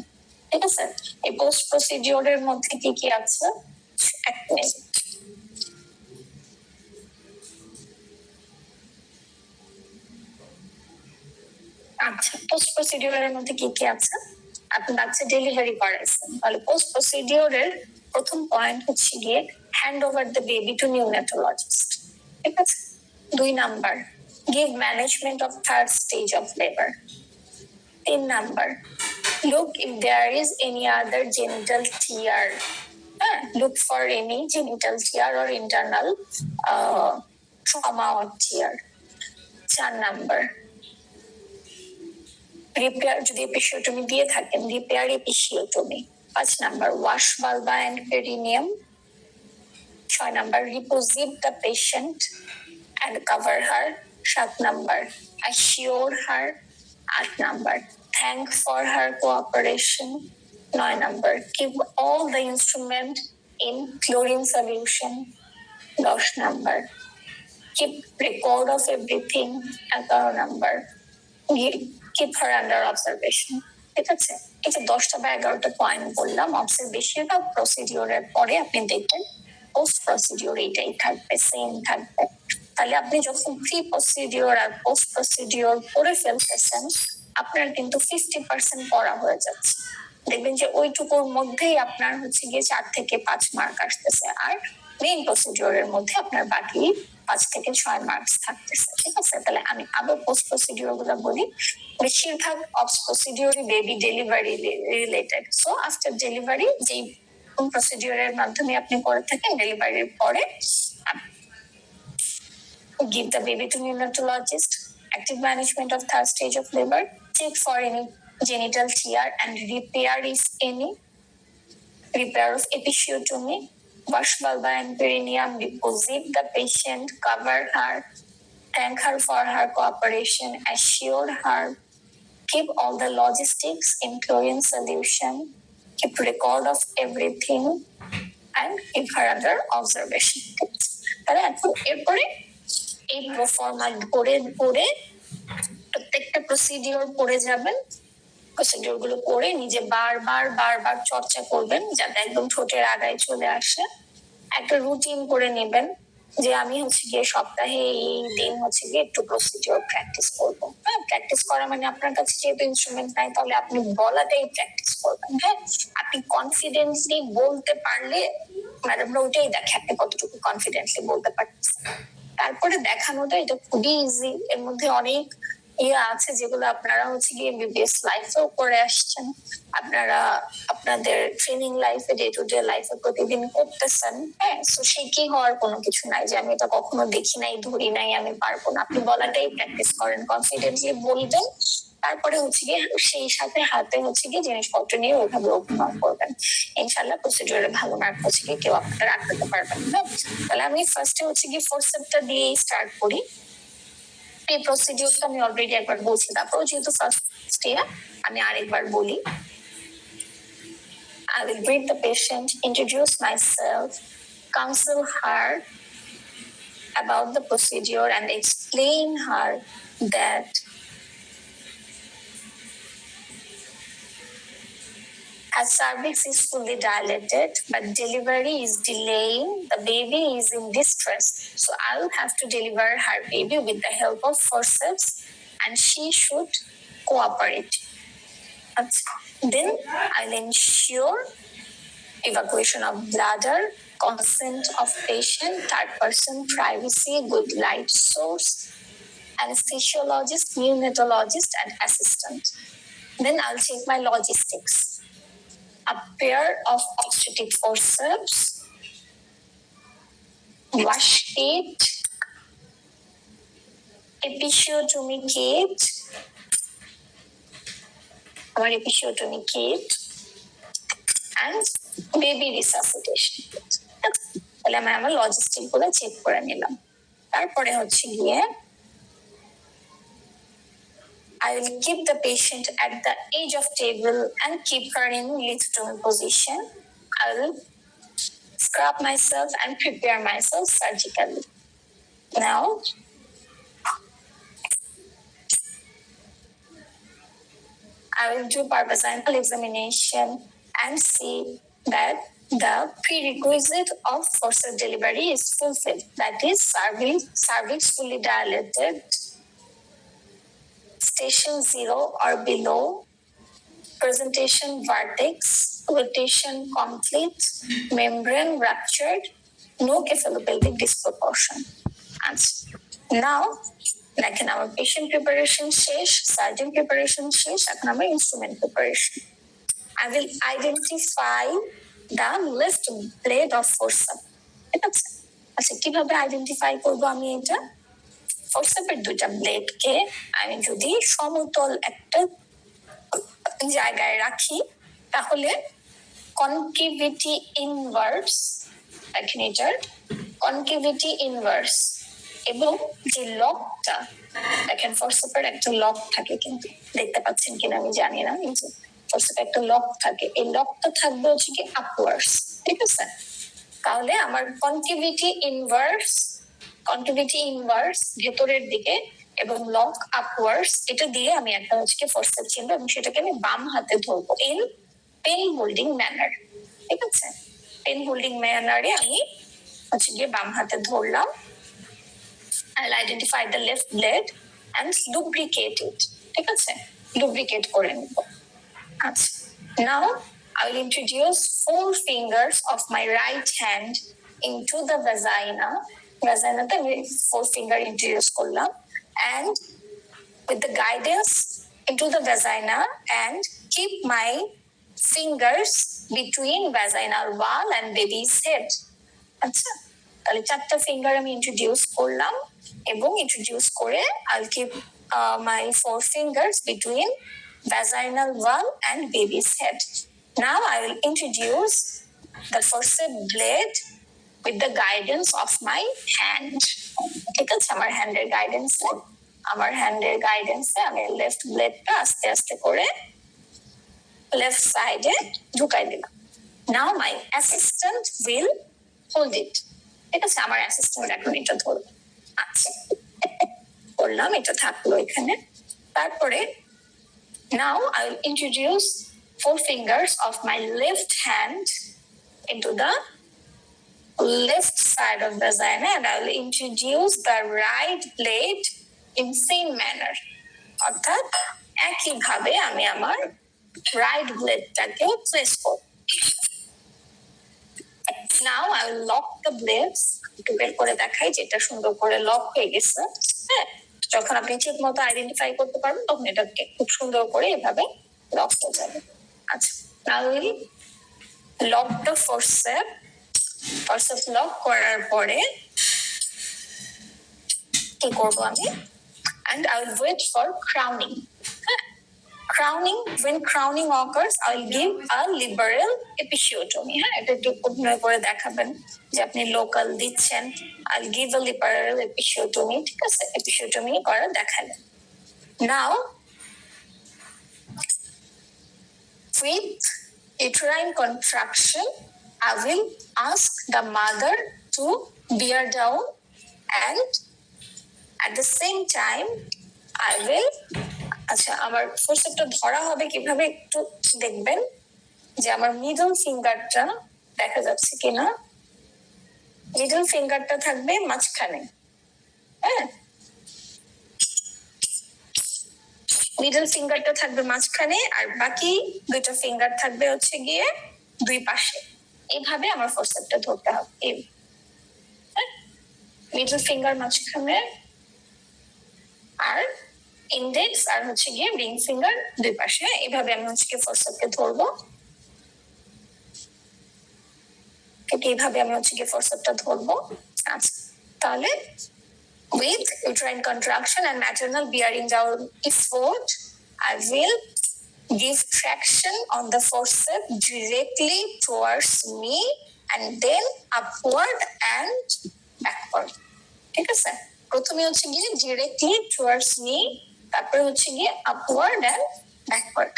ঠিক আছে, এই পোস্ট প্রসিডিওরের মধ্যে কি কি আছে? এক মিনিট। আচ্ছা, পোস্ট প্রসিডিওরের মধ্যে কি কি আছে? আপনি বাচ্চা ডেলিভারি করাইছেন, তাহলে পোস্ট প্রসিডিওরের প্রথম পয়েন্ট হচ্ছে গিয়ে hand over the baby to neonatologist. ঠিক আছে। 2 number give management of third stage of labour. 3 number look if there is any other genital tear. Look for any genital tear or internal trauma or tear. 4 number repair যদি episiotomy দিয়ে থাকেন, repair episiotomy. 5 number wash vulva and perineum. 6 number reposit the patient and cover her. 7 number assure her. 8 number thank for her cooperation. 9 number keep all the instrument in chlorine solution. 10 number keep record of everything, 11 number keep her under observation। ঠিক আছে, এই যে 10টা বা 11টা point বললাম, observation বা প্রসিডিওরের পরে আপনি দেখবেন পোস্ট প্রসিডিওর এটাই থাকবে, সেম থাকবে। তাহলে আপনি যখন প্রি প্রসিডিওর আর পোস্ট প্রসিডিওর করে ফেলতেছেন, আপনার কিন্তু 50% পড়া হয়ে যাচ্ছে। দেখবেন যে ওইটুকুর মধ্যেই আপনার হচ্ছে গিয়ে 4 থেকে 5 মার্ক আসতেছে, আর মেইন প্রসিডিওরের মধ্যে আপনার বাকি 5 থেকে 6 মার্কস থাকতেছে। ঠিক আছে, তাহলে আমি আবার পোস্ট প্রসিডিওর গুলো বলি। বেশিরভাগ অবস প্রসিডিওরই baby delivery related. So after delivery যেই প্রসিডিওরের মাধ্যমে আপনি করে থাকেন, ডেলিভারির পরে give the baby to neonatologist, active management of third stage of labor, check for any genital tear and repair if any, repair of episiotomy, wash vulva and perineum, deposit the patient, cover her, thank her for her cooperation, assure her, keep all the logistics in chlorine solution, keep record of everything, and keep her under observation। তাহলে এখন এরপরে এই format করে করে প্রত্যেকটা procedure পড়ে যাবেন। Procedure গুলো পড়ে নিজে বারবার চর্চা করবেন, যাতে একদম ঠোঁটের আগায় চলে আসে। একটা রুটিন করে নেবেন যে আমি হচ্ছে গিয়ে সপ্তাহে এই দিন হচ্ছে গিয়ে একটু প্রসিডিওর প্র্যাকটিস করবো। হ্যাঁ, প্র্যাকটিস করা মানে আপনার কাছে যেহেতু ইনস্ট্রুমেন্ট নাই, তাহলে আপনি বলাটাই প্র্যাকটিস করবেন। হ্যাঁ, আপনি কনফিডেন্টলি বলতে পারলে ম্যাডামরা ওইটাই দেখে আপনি কতটুকু কনফিডেন্টলি বলতে পারতেছেন। তারপরে দেখানোটা এটা খুবই ইজি। এর মধ্যে অনেক আছে যেগুলো আপনারা হচ্ছে গিয়ে এমবিবিএস লাইফেও করে আসছেন, আপনারা আপনাদের ট্রেনিং লাইফে, ডে টু ডে লাইফে প্রতিদিন করতেছেন। হ্যাঁ, তো সে কি হওয়ার কোনো কিছু নাই যে আমি এটা কখনো দেখি নাই, ধরি নাই, আমি পারবো না। আপনি বলাটাই প্র্যাকটিস করেন, কনফিডেন্টলি বলবেন। তারপরে হচ্ছে গিয়ে সেই সাথে হাতে হচ্ছে গিয়ে জিনিসপত্র নিয়ে ওইভাবে অভিনয় করবেন। ইনশাল্লাহ প্রসিডিওরে ভালো মার্ক হচ্ছে গিয়ে কেউ আপনারা রাখতে পারবেন না। তাহলে আমি ফার্স্টে হচ্ছে গিয়ে ফোরসেপটা দিয়ে স্টার্ট করি। এই প্রসিডিউরটা আমি অলরেডি একবার বলছি, তারপর যেহেতু ফার্স্ট ইয়ার আমি আরেকবার বলি। I will greet the patient, introduce myself, counsel her about the procedure and explain her that her cervix is fully dilated, but delivery is delaying. The baby is in distress, so I'll have to deliver her baby with the help of forceps, and she should cooperate. Then I'll ensure evacuation of bladder, consent of patient, third person privacy, good light source, anesthesiologist, neonatologist, and assistant. Then I'll check my logistics. A pair of obstetric forceps, wash kit, episiotomy kit, our episiotomy kit, and baby resuscitation kit। তাহলে আমি আমার logistic গুলো check করে নিলাম। তারপরে হচ্ছে গিয়ে I will keep the patient at the edge of table and keep her in lithotomy position. I will scrub myself and prepare myself surgically. Now, I will do parvaginal examination and see that the prerequisite of forceps delivery is fulfilled. That is, cervix fully dilated, station 0 or below, presentation vertex, rotation complete, membrane ruptured, no cephalopelvic disproportion. And now, দেখেন আমার patient preparation শেষ, surgeon preparation শেষ, এখন আমার instrument preparation. I will identify the left blade of forceps। ঠিক আছে, আচ্ছা কিভাবে আইডেন্টিফাই করবো আমি এটা? ফোরসেপের দুইটা ব্লেডকে আমি যদি সমতল একটা জায়গায় রাখি, তাহলে কনকেভিটি ইনভার্স, দেখেন এটার কনকেভিটি ইনভার্স, এবং যে লকটা দেখেন ফোরসেপের একটা লক থাকে, কিন্তু দেখতে পাচ্ছেন কিনা আমি জানি না, এই যে ফোরসেপের একটা লক থাকে, এই লকটা থাকবে হচ্ছে কি আপওয়ার্ডস। ঠিক আছে, তাহলে আমার কনকেভিটি ইনভার্স কন্টিভিটি ইনভার্স ভেতরের দিকে এবং লক আপওয়ার্ডস, এটা দিয়ে আমি একটা হচ্ছে ফোর্সেপ ছিল এবং সেটাকে আমি বাম হাতে ধরবো ইন পেন হোল্ডিং ম্যানার। ঠিক আছে, পেন হোল্ডিং ম্যানারে আমি হচ্ছে গিয়ে বাম হাতে ধরলাম। I'll identify the left blade and lubricate it. ঠিক আছে, lubricate করে নিব। আচ্ছা, now I will introduce 4 fingers of my right hand into the vagina. Vagina-তে আমি 4 finger introduce করলাম and with the guidance into the vagina and keep my fingers between vaginal wall and baby's head. আচ্ছা, তাহলে 4টা finger আমি introduce করলাম এবং introduce করে I'll keep my 4 fingers between vaginal wall and baby's head. Now I will introduce the forceps blade with the guidance of my hand. ঠিক আছে, আমার হ্যান্ডের গাইডেন্সে আমি লেফট ব্লেডটা আস্তে আস্তে করে লেফট সাইডে ঢুকাই দিলাম। Now my assistant will hold it. ঠিক আছে, আমার অ্যাসিস্ট্যান্ট এখন এটা ধরবে। আচ্ছা, করলাম, এটা থাকলো এখানে। তারপরে now I will introduce 4 fingers of my left hand into the left side of the vagina and I will introduce the right blade in same manner. অর্থাৎ একইভাবে আমি আমার রাইট ব্লেডটাকে প্লেস করব। Now I will lock the blades. একটু বের করে দেখাই যেটা সুন্দর করে লক হয়ে গেছে। হ্যাঁ, যখন আপনি ঠিক মতো আইডেন্টিফাই করতে পারবেন তখন এটাকে খুব সুন্দর করে এভাবে লক হয়ে যাবে। আচ্ছা, now we will lock the forceps lock করার পরে কি করব আমি, and I will wait for crowning. Crowning, when crowning occurs, I will give a liberal episiotomy. হ্যাঁ, এটা একটু অভিনয় করে দেখাবেন যে আপনি লোকাল দিচ্ছেন। I'll give a liberal episiotomy. ঠিক আছে, episiotomy করা দেখালেন। Now, with uterine contraction, I will ask the mother to bear down and at the same time, I will আচ্ছা, আমার ফোর্সেপটা ধরা হবে কিভাবে একটু দেখবেন যে আমার মিডল ফিঙ্গারটা দেখা যাচ্ছে কিনা। মিডল ফিঙ্গারটা থাকবে মাঝখানে। হ্যাঁ, মিডল ফিঙ্গারটা থাকবে মাঝখানে আর বাকি 2টা ফিঙ্গার থাকবে হচ্ছে গিয়ে 2 পাশে। এইভাবে আমার ফোর্সেপটা ধরতে হবে। মিডল ফিঙ্গার মাঝখানে আর ইন্ডেক্স আর হচ্ছে গিয়ে রিং ফিঙ্গার 2 পাশে। এইভাবে আমি হচ্ছে ফোর্সেপকে ধরবো। এইভাবে আমি হচ্ছে ফোর্সেপটা ধরবো। আচ্ছা, তাহলে with uterine contraction and maternal bearing down effort, I will give traction on the forceps directly towards me and then upward and backward. ঠিক আছে, প্রথমে হচ্ছে গিয়ে directly towards me, তারপরে হচ্ছে গিয়ে upward and backward.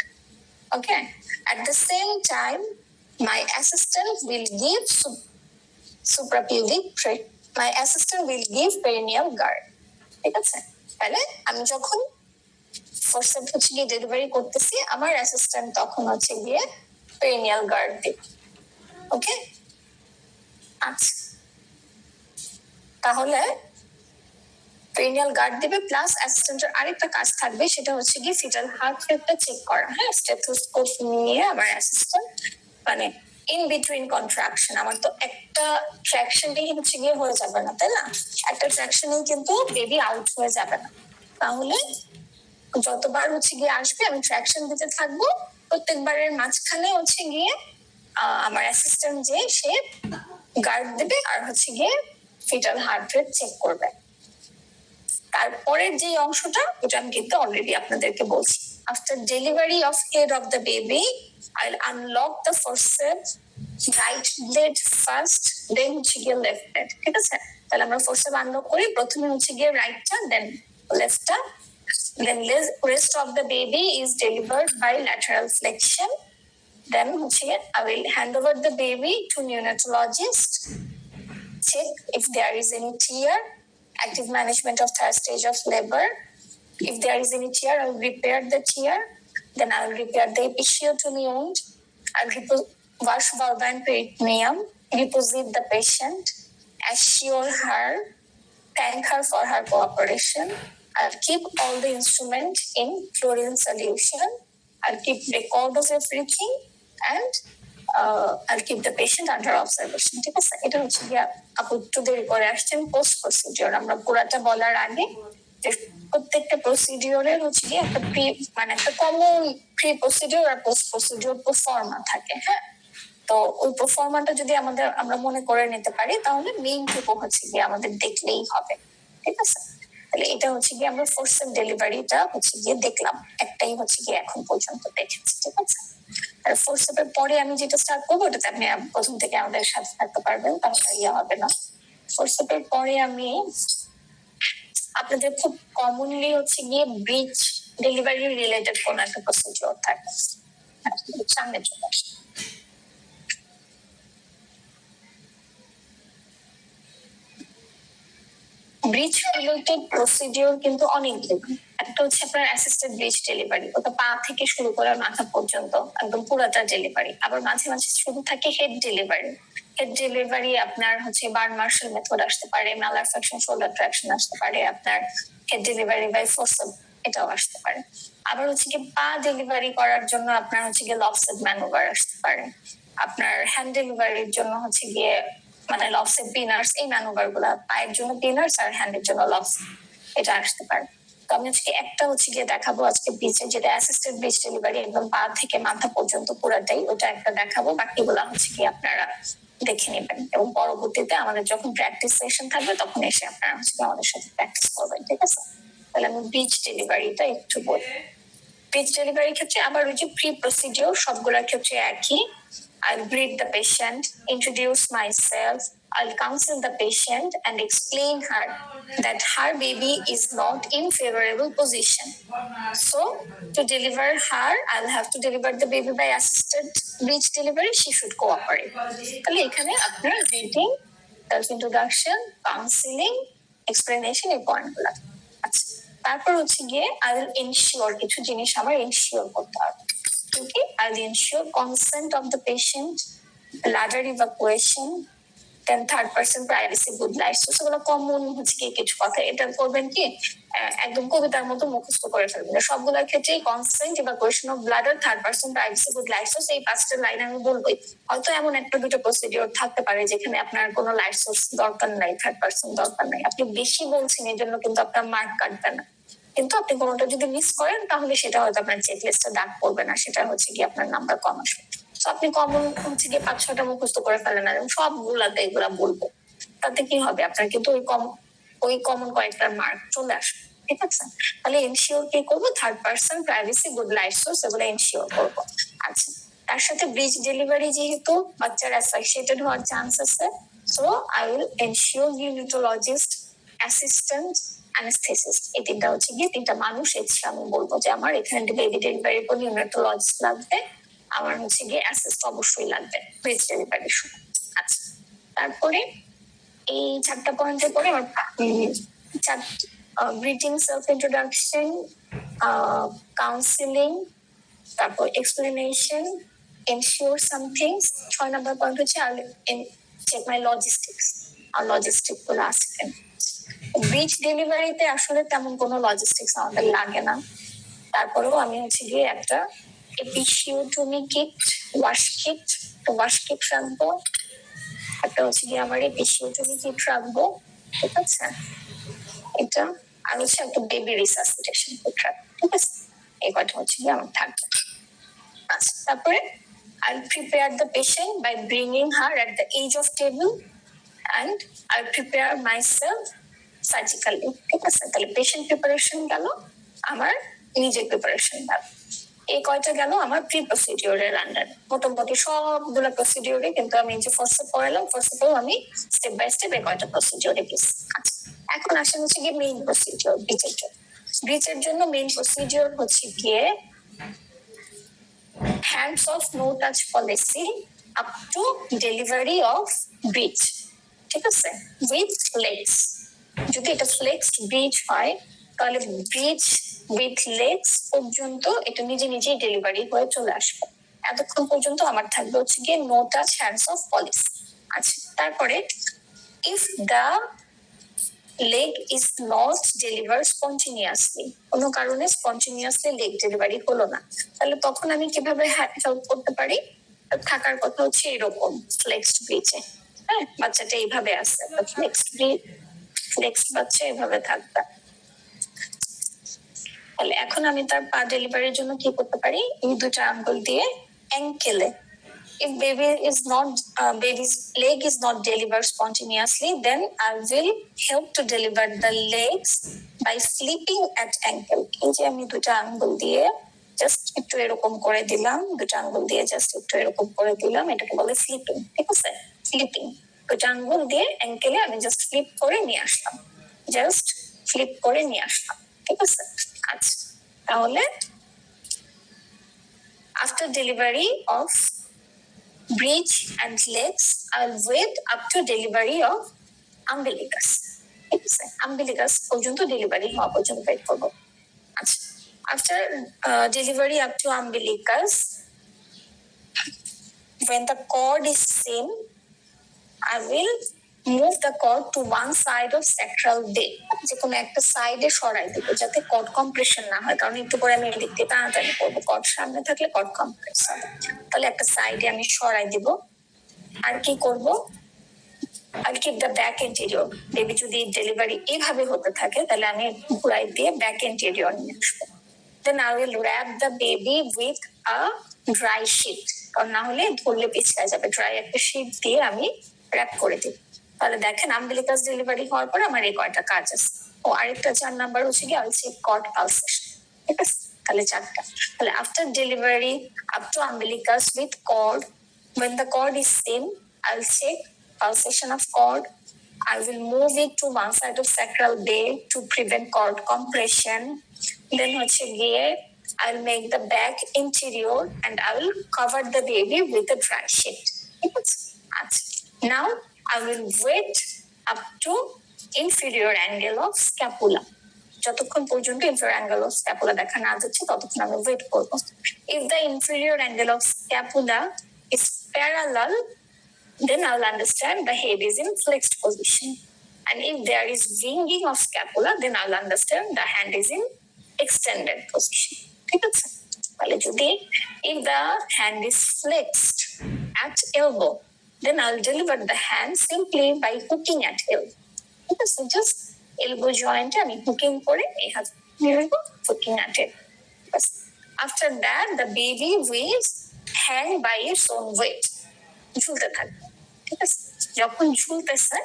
Okay, at the same time my assistant will give suprapubic my assistant will give perineal guard. ঠিক আছে, তাহলে আমি যখন ফোর্সেপ হচ্ছে গিয়ে ডেলিভারি করতেছি আমার অ্যাসিস্ট্যান্ট তখন হচ্ছে গিয়ে পেরিনিয়াল গার্ড দিবে। ওকে, আচ্ছা, তাহলে পেরিনিয়াল গার্ড দিবে প্লাস অ্যাসিস্ট্যান্টের আরেকটা কাজ থাকবে, সেটা হচ্ছে গিয়ে ফিটাল হার্ট রেটটা চেক করা। হ্যাঁ, স্টেথোস্কোপ নিয়ে আমার অ্যাসিস্ট্যান্ট মানে ইন বিটুইন কন্ট্রাকশন, আমার তো একটা ট্র্যাকশনই হচ্ছে গিয়ে হয়ে যাবে না, তাই না? একটা ট্র্যাকশনেই কিন্তু বেবি আউট হয়ে যাবে না। তাহলে যতবার হচ্ছে গিয়ে আসবে আমি ট্র্যাকশন দিতে থাকবো, প্রত্যেকবারের মাঝখানে হচ্ছে গিয়ে আমার অ্যাসিস্ট্যান্ট যে সে গার্ড দেবে আর হচ্ছে গিয়ে ফিটাল হার্ট রেট চেক করবে। তারপরের যে অংশটা ওটা আমি কিন্তু অলরেডি আপনাদেরকে বলছি। After delivery of head of the baby I will unlock the forceps right blade first, then হচ্ছে গিয়ে লেফট ব্লেড। ঠিক আছে, তাহলে আমরা ফোর্সেপ আনলক করি, প্রথমে হচ্ছে গিয়ে রাইটটা, দেন লেফটটা, then rest of the baby is delivered by lateral flexion. Then I will hand over the baby to neonatologist, check if there is any tear, active management of third stage of labor. If there is any tear, I will repair the tear. Then I will repair the episiotomy wound. I'll wash vulva and peritoneum, reposition the patient, assure her, thank her for her cooperation. I'll keep all the instruments in chlorine solution. I'll keep record of everything and I'll keep the patient under observation. ঠিক আছে, এটা হচ্ছে গিয়ে আপু একটু দেরি করে আসছেন পোস্ট প্রসিডিওর। আমরা পুরাটা বলার আগে প্রত্যেকটা প্রসিডিওরের হচ্ছে গিয়ে একটা মানে একটা কমন প্রি প্রসিডিওর আর পোস্ট প্রসিডিওর প্রফর্মা থাকে। হ্যাঁ, তো ওই প্রফর্মাটা যদি আমরা মনে করে নিতে পারি তাহলে মেইন টুকু হচ্ছে গিয়ে আমাদের দেখলেই হবে। ঠিক আছে, তাহলে এটা হচ্ছে গিয়ে আমরা ফোর্সেপ ডেলিভারিটা হচ্ছে গিয়ে দেখলাম, একটাই হচ্ছে গিয়ে এখন পর্যন্ত দেখেছি। ঠিক আছে, আর ফোর্সেপের পরে আমি যেটা স্টার্ট করবো ওটাতে আপনি প্রথম থেকে আমাদের সাথে থাকতে পারবেন, তাহলে ইয়ে হবে না। ফোর্সেপের পরে আমি আপনাদের খুব কমনলি হচ্ছে গিয়ে ব্রিজ ডেলিভারি রিলেটেড কোন একটা প্রসিডিওর থাকে, সামনে চলে আসে। ব্রিজ রিলেটেড প্রসিডিওর কিন্তু অনেকগুলো। একটা হচ্ছে আপনার অ্যাসিস্টেড ব্রিজ ডেলিভারি, ওটা পা থেকে শুরু করে মাথা পর্যন্ত একদম পুরাটা ডেলিভারি। আবার মাঝে মাঝে শুরু থাকে হেড ডেলিভারি। হেড ডেলিভারি আপনার হচ্ছে বার্ন মার্শাল মেথড আসতে পারে, ম্যালার ফ্যাকশন, শোল্ডার ট্রাকশন আসতে পারে, আপনার হেড ডেলিভারি বাই ফোর্সেপ এটাও আসতে পারে। আবার হচ্ছে কি পা ডেলিভারি করার জন্য আপনার হচ্ছে গিয়ে লফসেট ম্যানুভার আসতে পারে। আপনার হ্যান্ড ডেলিভারির জন্য হচ্ছে গিয়ে মানে লফসেট পিনার্স, এই ম্যানুভার গুলা, পায়ের জন্য পিনার্স আর হ্যান্ডের জন্য লফস, এটা আসতে পারে। তো আমি আজকে একটা হচ্ছে গিয়ে দেখাবো আজকে ব্রিজে, যেটা অ্যাসিস্টেড ব্রিজ ডেলিভারি, একদম পা থেকে মাথা পর্যন্ত পুরাটাই, ওটা একটা দেখাবো। বাকিগুলা হচ্ছে কি আপনারা দেখে নেবেন এবং পরবর্তীতে আমাদের যখন প্র্যাকটিস সেশন থাকবে তখন এসে আপনারা হচ্ছে আমাদের সাথে প্র্যাকটিস করবেন। ঠিক আছে, তাহলে আমি ব্রিজ ডেলিভারিটা একটু বলি। ব্রিজ ডেলিভারির ক্ষেত্রে আবার ওই যে প্রি প্রসিডিওর সবগুলোর ক্ষেত্রে একই। I'll greet the patient, introduce myself, I'll counsel the patient and explain her that her baby is not in favorable position. So to deliver her, I'll have to deliver the baby by assisted breech delivery. She should cooperate. তাহলে এখানে আপনার greeting, self introduction, counseling, explanation এই পয়েন্টগুলো। আচ্ছা, তারপর হচ্ছে গিয়ে I will ensure কিছু জিনিস আমার এনশিওর করতে হবে। Okay, I'll ensure consent of the patient, bladder evacuation, then third person privacy, good life. So সেগুলো কমন হচ্ছে কি কিছু কথা, এটা করবেন কি একদম কবিতার মতো মুখস্থ করে ফেলবেন। সবগুলোর ক্ষেত্রেই consent, evacuation of bladder, third person privacy, good light source, এই পাঁচটা লাইন আমি বলবোই। হয়তো এমন একটা দুটো প্রসিডিওর থাকতে পারে যেখানে আপনার কোনো লাইফ সোর্স দরকার নাই, থার্ড পার্সন দরকার নাই, আপনি বেশি বলছেন এই জন্য কিন্তু আপনার মার্ক কাটবে না। কিন্তু আপনি কোনোটা যদি মিস করেন তাহলে সেটা হয়তো আপনার চেক লিস্টে দাগ পড়বে না, সেটা হচ্ছে কি আপনার নাম্বার কম আসবে। তো আপনি কমন হচ্ছে গিয়ে 5-6টা মুখস্থ করে ফেলেন আর সবগুলাতে এগুলা বলবো, তাতে কি হবে আপনার কিন্তু ওই কমন কয়েকটার মার্ক চলে আসবে। ঠিক আছে, তাহলে এনশিওর কি করবো, third person privacy, good light source, এগুলো এনশিওর করবো। আচ্ছা, তার সাথে ব্রিজ ডেলিভারি যেহেতু বাচ্চার অ্যাসোসিয়েটেড হওয়ার চান্স আছে, so I will ensure neurologist, assistant, anaesthetist, এই তিনটা হচ্ছে গিয়ে তিনটা মানুষ এক্সট্রা আমি বলবো যে আমার এখানে বেবি ডেলিভারির পর নিউরোলজিস্ট লাগবে, আমার হচ্ছে গিয়ে অ্যাসিস্ট অবশ্যই লাগবে ব্রিজ ডেলিভারির সময়। আচ্ছা, তারপরে এই 4টা পয়েন্টের পরে আমার গ্রিটিং, সেলফ ইন্ট্রোডাকশন, কাউন্সিলিং, তারপর explanation, ensure something. 6 number point হচ্ছে চেক মাই লজিস্টিক্স, আর লজিস্টিক গুলো আসবেন। ব্রিজ ডেলিভারিতে আসলে তেমন কোনো লজিস্টিক্স আমাদের লাগে না, তারপরেও আমি হচ্ছে গিয়ে একটা এপিসিওটমি কিট, ওয়াশ কিট রাখবো, একটা হচ্ছে গিয়ে আমার এপিসিওটমি কিট রাখবো। ঠিক আছে, এটা আর হচ্ছে একটা বেবি রিসাসিটেশন কিট রাখবো। ঠিক আছে, এই কয়টা হচ্ছে গিয়ে আমার থাকবে। আচ্ছা, তারপরে I'll prepare the patient by bringing her at the edge of table and I'll prepare myself surgically. ঠিক আছে, তাহলে পেশেন্ট প্রিপারেশন গেল, আমার নিজের প্রিপারেশন গেল, এই কয়টা গেল আমার প্রি প্রসিডিওরের আন্ডার। মোটামুটি সবগুলো প্রসিডিওরে কিন্তু আমি যে ফার্স্টে পড়ালাম, ফার্স্টেও আমি স্টেপ বাই স্টেপ এই কয়টা প্রসিডিওরে গেছি। আচ্ছা, এখন আসেন হচ্ছে গিয়ে মেইন প্রসিডিওর ব্রিচের জন্য। ব্রিচের জন্য মেইন প্রসিডিওর হচ্ছে গিয়ে hands off no touch policy up to delivery of breech. ঠিক আছে, উইথ লেগস। যদি এটা ফ্লেক্সড ব্রিজ হয় তাহলে ব্রিজ উইথ লেগস পর্যন্ত এটা নিজে নিজেই ডেলিভারি হয়ে চলে আসবে। এতক্ষণ পর্যন্ত আমার থাকবে হচ্ছে গিয়ে no touch hands off policy. আচ্ছা, তারপরে if the leg is not delivered spontaneously, কোনো কারণে spontaneously leg ডেলিভারি হলো না, তাহলে তখন আমি কিভাবে হেল্প করতে পারি? থাকার কথা হচ্ছে এরকম ফ্লেক্সড ব্রিজে, হ্যাঁ বাচ্চাটা এইভাবে আছে, ফ্লেক্সড ব্রিজ ফ্লেক্সড বাচ্চা এভাবে থাকবে। তাহলে এখন আমি তার পা ডেলিভারির জন্য কি করতে পারি? এই দুটো আঙ্গুল দিয়ে অ্যাঙ্কেলে, if baby's leg is not delivered spontaneously, then I will help to deliver the legs by sleeping at ankle. এই যে আমি দুটো আঙ্গুল দিয়ে জাস্ট একটু এরকম করে দিলাম, দুটো আঙ্গুল দিয়ে জাস্ট একটু এরকম করে দিলাম, এটাকে বলে স্লিপিং। ঠিক আছে, স্লিপিং। দুটো আঙ্গুল দিয়ে অ্যাঙ্কেলে আমি জাস্ট ফ্লিপ করে নিয়ে আসলাম, জাস্ট ফ্লিপ করে নিয়ে আসলাম। ঠিক আছে, আচ্ছা তাহলে after delivery of bridge and legs, I'll wait up to delivery of umbilicus. ঠিক আছে, umbilicus পর্যন্ত ডেলিভারি হওয়া পর্যন্ত ওয়েট করবো। আচ্ছা, after delivery up to umbilicus, when the cord is seen, I will move the cord to one side of sacral bay, যে কোনো একটা সাইডে সরাই দেবো যাতে কর্ড কম্প্রেশন না হয়, কারণ একটু পরে আমি এদিক দিয়ে টানাটানি করবো, কর্ড সামনে থাকলে কর্ড কম্প্রেস হবে। তাহলে একটা সাইডে আমি সরাই দিব। আর কি করব? I'll keep the back anterior. Baby যদি ডেলিভারি এইভাবে হতে থাকে তাহলে আমি ঘুরাই দিয়ে ব্যাক anterior নিয়ে আসবো। Then I will wrap the baby with a dry sheet, কারণ না হলে ধরলে পিছড়ে যাবে। ড্রাই একটা শীট দিয়ে আমি র্যাপ করে দিই। তাহলে দেখেন আম্বিলিকাস ডেলিভারি হওয়ার পর আমার এই কয়টা কাজ আছে। ও আরেকটা 4 নাম্বার হচ্ছে কি I'll check cord pulsation। ঠিক আছে, তাহলে 4টা। তাহলে after delivery up to umbilicus with cord, when the cord is seen, I'll check pulsation of cord. I will move it to one side of sacral bay to prevent cord compression. Then হচ্ছে গিয়ে I'll make the back interior and I will cover the baby with a dry sheet. ঠিক আছে, আচ্ছা now I will wait up to inferior angle of scapula. যতক্ষণ পর্যন্ত inferior angle of scapula দেখা না যাচ্ছে ততক্ষণ আমি ওয়েট করব। If the inferior angle of scapula is parallel, then I'll understand the head is in flexed position. And if there is winging of scapula, then I'll understand the hand is in extended position. ঠিক আছে, তাহলে যদি if the hand is flexed at elbow, then I'll deliver the hand simply by hooking at elbow. ঠিক আছে, just elbow joint আমি hooking করে এই হাত নিয়ে hooking at it. After that, the baby will hang by its own weight. ঝুলতে থাকবে। ঠিক আছে, যখন ঝুলতেছে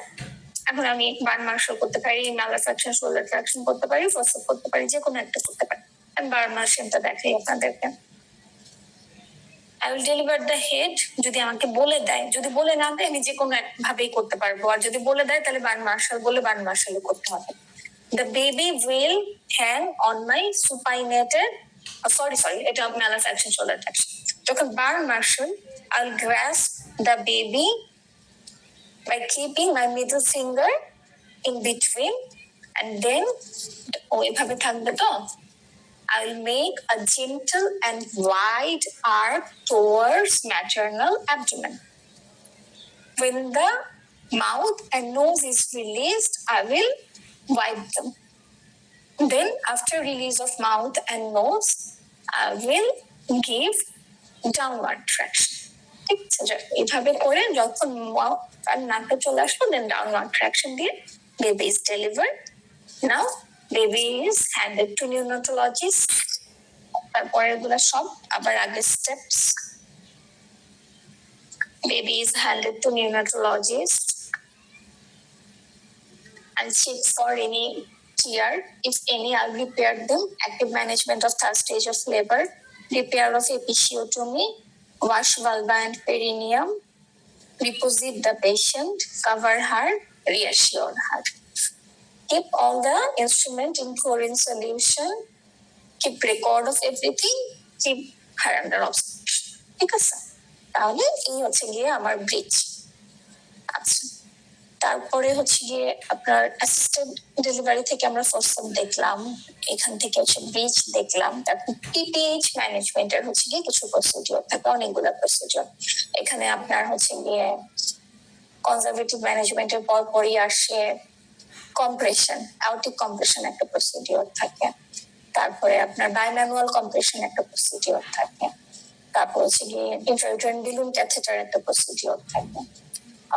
এখন আমি বার্ন মার্শাল করতে পারি, মালার ফ্র্যাকশন, শোল্ডার ফ্র্যাকশন করতে পারি, ফোর্সআপ করতে পারি, যে কোনো একটা করতে পারি। আমি বার্ন মার্শালটা দেখাই আপনাদেরকে। I will deliver the head যদি আমাকে বলে দেয়, যদি বলে না দেয় আমি যে কোনো ভাবেই করতে পারবো, আর যদি বলে দেয় তাহলে বার্ন মার্শাল বলে বার্ন মার্শালই করতে হবে। The baby will hang on my supinated, sorry, এটা মালার ফ্র্যাকশন, শোল্ডার ফ্র্যাকশন। যখন Burns Marshall, I'll grasp the baby by keeping my middle finger in between, and then এভাবে থাকবে তো I'll make a gentle and wide arc towards maternal abdomen. When the mouth and nose is released, I will wipe them. Then after release of mouth and nose, I will give downward traction. ঠিক আছে, এইভাবে করে যখন আর নাকে চলে আসলো then downward traction দিয়ে baby is delivered. Now baby is handed to neonatologist. তারপরের গুলো সব আবার আগের steps. Baby is handed to neonatologist and check for any tear. If any, I'll repair them. Active management of third stage of labor, repair of episiotomy, wash vulva and perineum, reposit the patient, cover her, reassure her. Keep all the instrument in chlorine solution, keep record of everything, keep her under observation. ঠিক আছে, তাহলে এই হচ্ছে গিয়ে আমার bridge. আচ্ছা, তারপরে হচ্ছে গিয়ে আপনার অ্যাসিস্টেড ডেলিভারি থেকে আমরা ফোরসেপ দেখলাম, এখান থেকে হচ্ছে ব্রিজ দেখলাম। তারপর পিপিএইচ ম্যানেজমেন্টের হচ্ছে গিয়ে কিছু প্রসিডিওর থাকে, অনেকগুলো প্রসিডিওর। এখানে আপনার হচ্ছে গিয়ে কনজারভেটিভ ম্যানেজমেন্টের পরই আসে কম্প্রেশন, অ্যাওর্টিক কম্প্রেশন একটা প্রসিডিওর থাকে। তারপরে আপনার বাইম্যানুয়াল কম্প্রেশন একটা প্রসিডিওর থাকে। তারপর হচ্ছে গিয়ে ইন্ট্রাউটেরাইন বিলুন ক্যাথেটার একটা প্রসিডিওর থাকে।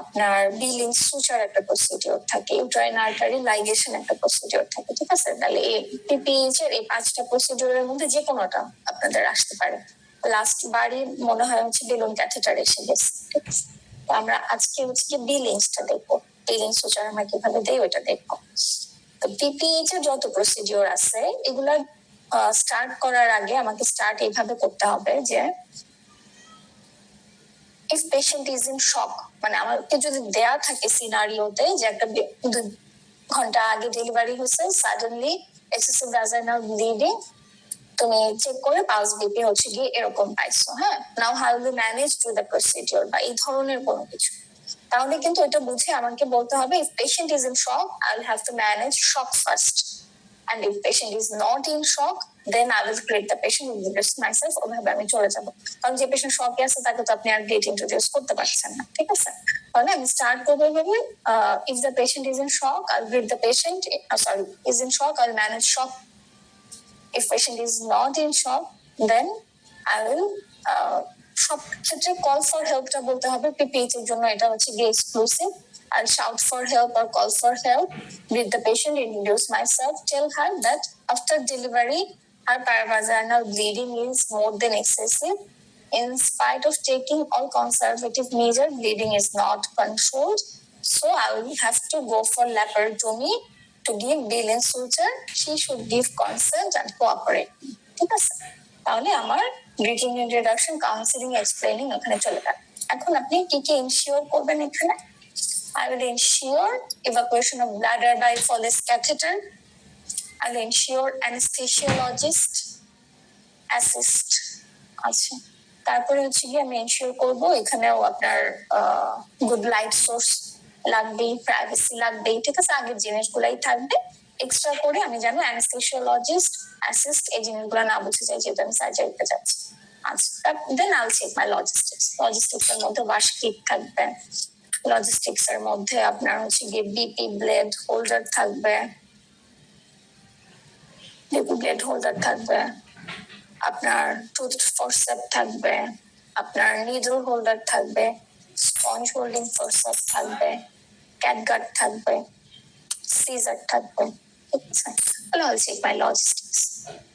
আপনার বিলিং সুচার একটা প্রসিডিওর থাকে, ইউট্রাইন আর্টারি লাইগেশন একটা প্রসিডিওর থাকে। ঠিক আছে, তাহলে এই পিপিএইচ এর এই 5টা প্রসিডিওরের মধ্যে যে কোনোটা আপনাদের আসতে পারে। লাস্ট বারই মনে হয় হচ্ছে বিলুন ক্যাথেটার এসে গেছে। ঠিক আছে, তো আমরা আজকে হচ্ছে কি বিলিংসটা দেখবো, বিলিং সুচার আমরা কিভাবে দেই ওইটা দেখবো। তো পিপিএইচ এর যত প্রসিডিওর আছে এগুলা স্টার্ট করার আগে আমাকে স্টার্ট এইভাবে করতে হবে যে if patient is in shock, মানে আমাকে যদি দেয়া থাকে সিনারিওতে যে একটা 2 ঘন্টা আগে ডেলিভারি হয়েছে, সাডেনলি এক্সেসিভ ভাজাইনাল ব্লিডিং, তুমি চেক করে পালস বিপি হচ্ছে গিয়ে এরকম পাইছো, হ্যাঁ, now how will you manage to the procedure বা এই ধরনের কোনো কিছু, তাহলে কিন্তু এটা বুঝে আমাকে বলতে হবে if patient is in shock I will have to manage shock first, and if patient is not in shock then I will treat the patient with the myself, ওভাবে আমি চলে যাবো। কারণ যে পেশেন্ট শকে আছে তাকে তো আপনি আর গ্রেড ইন্ট্রোডিউস করতে পারছেন না। ঠিক আছে, তাহলে আমি স্টার্ট করবো ভাবে if the patient is in shock I'll greet the patient, is in shock I'll manage shock. If patient is not in shock then I will সব ক্ষেত্রে কল ফর হেল্পটা বলতে হবে। পিপিএইচ এর জন্য এটা হচ্ছে গিয়ে exclusive. I'll shout for help or call for help, greet the patient, introduce myself, tell her that after delivery her paravaginal bleeding is more than excessive. In spite of taking all conservative measures, bleeding is not controlled, so I will have to go for laparotomy to give Bilin suture. She should give consent and cooperate. ঠিক আছে, তাহলে আমার greeting, introduction, counselling, explaining ওখানে চলে গেল। এখন আপনি কি কি ইনশিওর করবেন এখানে? I will ensure evacuation of bladder by Foley's catheter. I will ensure anesthesiologist assist. আচ্ছা, তারপরে হচ্ছে কি আমি এনশিওর করবো এখানেও আপনার গুড লাইট সোর্স লাগবেই, প্রাইভেসি লাগবেই। ঠিক আছে, আগের জিনিসগুলাই থাকবে, এক্সট্রা করে আমি জানো অ্যানেস্থেসিওলজিস্ট অ্যাসিস্ট এই জিনিসগুলো না বুঝে যাই যেহেতু আমি সার্জারিতে যাচ্ছি। আচ্ছা, then I will check my logistics. Logistics এর মধ্যে ওয়াশ কিট থাকবে, লজিস্টিক্স এর মধ্যে আপনার হচ্ছে গিয়ে বিপি ব্লেড হোল্ডার থাকবে, বিপি ব্লেড হোল্ডার থাকবে, আপনার টুথ ফোরসেপ থাকবে, আপনার নিডল হোল্ডার থাকবে, স্পঞ্জ হোল্ডিং ফোরসেপ থাকবে, ক্যাটগার্ড থাকবে, সিজার থাকবে। ঠিক আছে, তাহলে I'll check my logistics.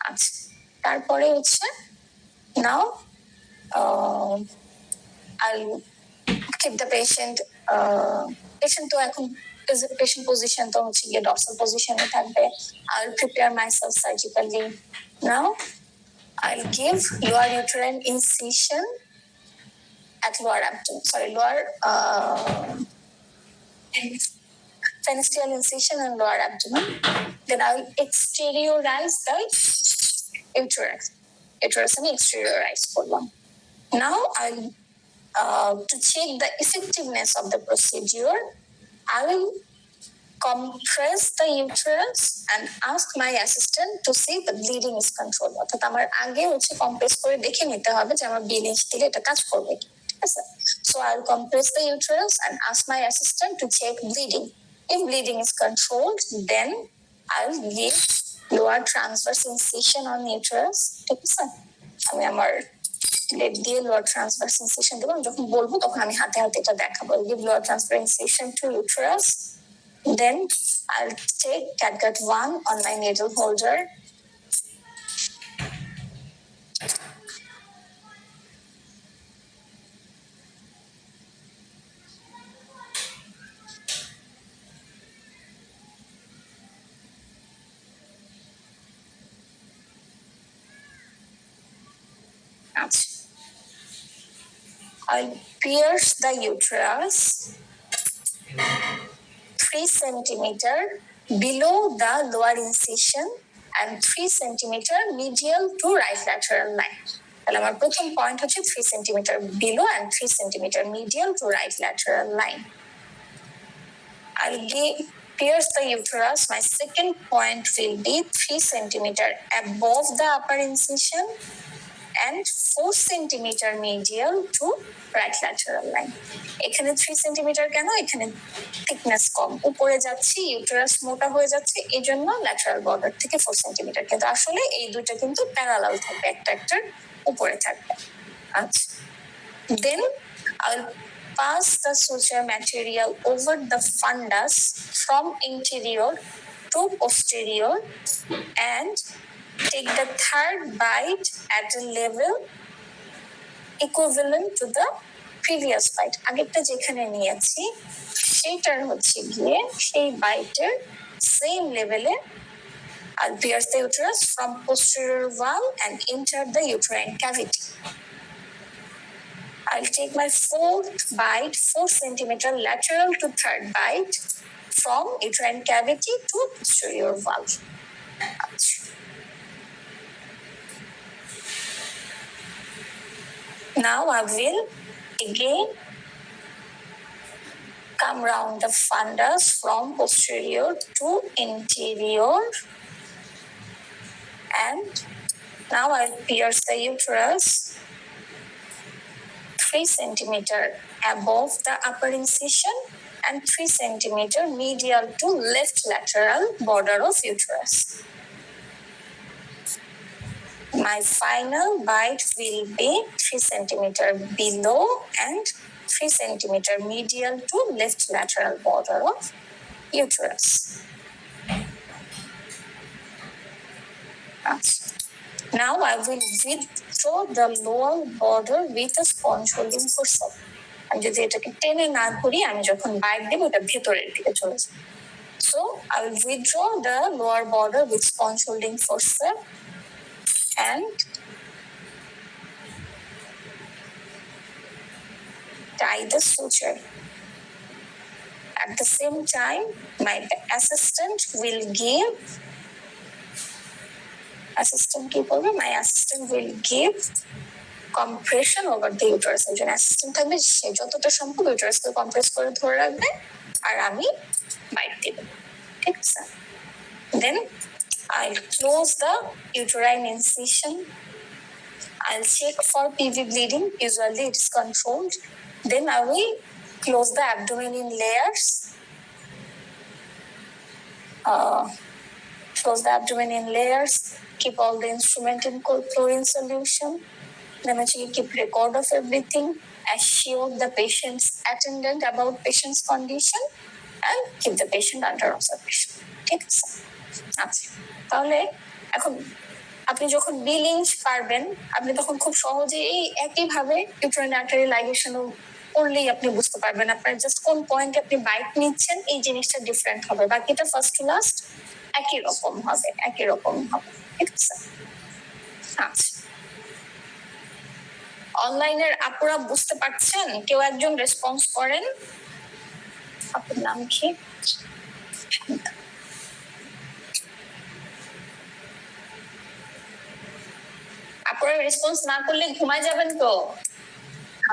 আচ্ছা, তারপরে হচ্ছে নাও I'll keep the patient patient তো এখন patient position তো হচ্ছে গিয়ে dorsal position-এ থাকবে। I'll prepare myself surgically. Now I'll give lower uterine incision at lower abdomen. Lower fenestrial incision and lower abdomen. Then I will exteriorize the uterus. Uterus আমি exteriorize করলাম। Now I'll to check the effectiveness of the procedure, I will compress the uterus and ask my assistant to see the bleeding is controlled. অর্থাৎ আমার আগে হচ্ছে compress করে দেখে নিতে হবে যে আমার বিলিংস দিলে এটা কাজ করবে। ঠিক আছে, so I will compress the uterus and ask my assistant to check bleeding. If bleeding is controlled, then I will give lower transverse incision on uterus. ঠিক আছে, আমি আমার লেট দিয়ে লোয়ার ট্রান্সভার্স ইনসিশন দেবো। যখন বলবো তখন আমি হাতে হাতে এটা দেখাবো। Give lower transverse incision to uterus, then I'll take catgut 1 on my needle holder. I'll pierce the uterus 3 centimeter below the lower incision and 3 centimeter medial to right lateral line. তাহলে আমার প্রথম পয়েন্ট হচ্ছে 3 centimeter below and 3 centimeter medial to right lateral line. I'll pierce the uterus. My second point will be 3 centimeter above the upper incision and 4 centimeter medial to right lateral line. এখানে 3 centimetre কেন? এখানে thickness কম, উপরে যাচ্ছে, uterus মোটা হয়ে যাচ্ছে, এই জন্য ল্যাটারাল বর্ডার থেকে 4 সেন্টিমিটার। কিন্তু আসলে এই দুটো কিন্তু প্যারালাল থাকবে, একটা একটার উপরে থাকবে। আচ্ছা, then I'll pass the suture material over the fundus from interior to posterior and take the third bite at a level equivalent to the previous bite. আগেরটা যেখানে নিয়েছি সেটার হচ্ছে গিয়ে সেই বাইটের সেম লেভেলে I'll pierce the uterus from posterior wall and enter the uterine cavity. I'll take my fourth bite, 4 centimeter lateral to third bite from uterine cavity to posterior valve. Now I will again come round the fundus from posterior to interior, and now I'll pierce the uterus 3 centimeter above the upper incision and 3 centimeter medial to left lateral border of uterus. My final bite will be 3 centimeter below and 3 centimeter medial to left lateral border of uterus. Now I will withdraw the lower border with a sponge holding forceps. আমি যদি এটাকে টেনে না ধরি, আমি যখন byte দেব এটা ভেতরের দিকে চলে যাবে। So I will withdraw the lower border with sponge holding forceps and tie the suture. At the same time, my assistant will give compression over the uterus. একজন অ্যাসিস্ট্যান্ট থাকবে, সে যতটা সম্ভব ইউটারাসকে কম্প্রেস করে ধরে রাখবে আর আমি বাইট দেব, ঠিক আছে? Then I'll close the uterine incision. I'll check for PV bleeding. Usually it is controlled. Then I will close the abdomen in layers. Keep all the instrument in chlorine solution. Then you keep record of everything. Assure the patient's attendant about patient's condition and keep the patient under observation. ঠিক আছে? আচ্ছা, তাহলে এখন আপনি যখন billing পারবেন, আপনি তখন খুব সহজে এই একইভাবে ইউটেরাইন আর্টারি লাইগেশন করলেই আপনি বুঝতে পারবেন আপনার জাস্ট কোন পয়েন্টে আপনি বাইট নিচ্ছেন, এই জিনিসটা ডিফারেন্ট হবে, বাকিটা ফার্স্ট টু লাস্ট একই রকম হবে। ঠিক আছে? আচ্ছা, অনলাইনের আপুরা বুঝতে পারছেন? কেউ একজন রেসপন্স করেন। আপনার নাম কি? আপুরা রেসপন্স না করলে ঘুমায় যাবেন তো।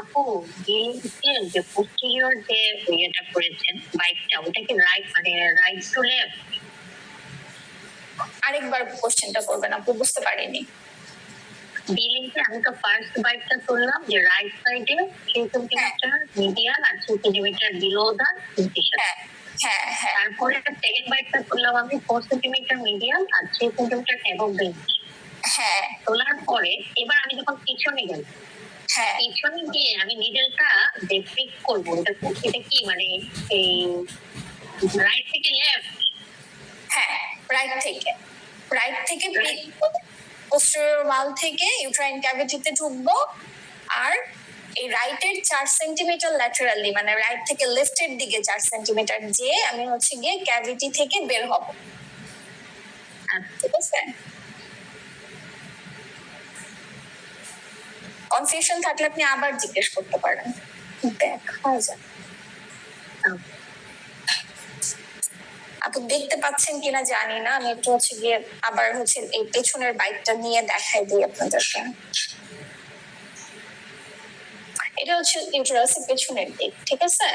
আপু যে পোস্টেরিয়র যে ইয়েটা করেছেন বাইকটা, ওটা কি রাইট মানে রাইট টু লেফট? আরেকবার কোশ্চেনটা করবেন আপু, বুঝতে পারিনি। বিলিংকে আমি তো ফার্স্ট বাইকটা করলাম যে রাইট সাইডে 3 সেন্টিমিটার মিডিয়াল আর 2 সেন্টিমিটার বিলো দা ইনসিশন। হ্যাঁ, তারপরে সেকেন্ড বাইকটা করলাম আমি 4 সেন্টিমিটার মিডিয়াল আর 3 সেন্টিমিটার অ্যাবভ দ্য ইনসিশন। তোলার পরে এবার আমি যখন পিছনে গেলাম, পিছনে গিয়ে আমি নিডলটা যে পিক করবো, এটা কি মানে এই রাইট থেকে লেফট? হ্যাঁ, রাইট থেকে পিক পোস্টেরিয়র ওয়াল থেকে ইউট্রাইন ক্যাভিটিতে ঢুকবো, আর এই রাইটের 4 সেন্টিমিটার ল্যাটারালি মানে রাইট থেকে লেফটের দিকে 4 সেন্টিমিটার যে আমি হচ্ছে গিয়ে ক্যাভিটি থেকে বের হব। ঠিক আছে? কনফিউশন থাকলে আপনি আবার জিজ্ঞেস করতে পারেন, দেখা যায়। আপনি দেখতে পাচ্ছেন কিনা জানি না, আমি একটু হচ্ছে গিয়ে আবার হচ্ছে এই পেছনের বাইকটা নিয়ে দেখাই দিই আপনাদেরকে। এটা হচ্ছে ইউটেরাসের পেছনের দিক, ঠিক আছে?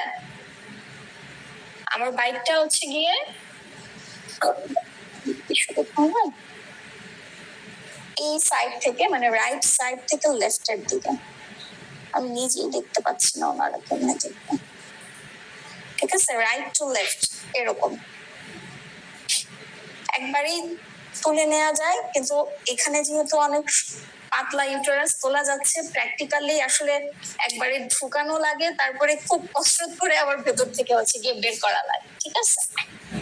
আমার বাইকটা হচ্ছে গিয়ে এই সাইড থেকে, মানে রাইট সাইড থেকে লেফটের দিকে। আমি নিজেই দেখতে পাচ্ছি না ওনারা কেমনে দেখবেন। ঠিক আছে, রাইট টু লেফট এরকম একবারই তুলে নেওয়া যায়, কিন্তু এখানে যেহেতু অনেক পাতলা ইউটেরাস তোলা যাচ্ছে, প্র্যাকটিক্যালি আসলে একবারে ঢুকানো লাগে, তারপরে খুব কষ্ট করে আবার ভেতর থেকে হচ্ছে গিয়ে বের করা লাগে। ঠিক আছে,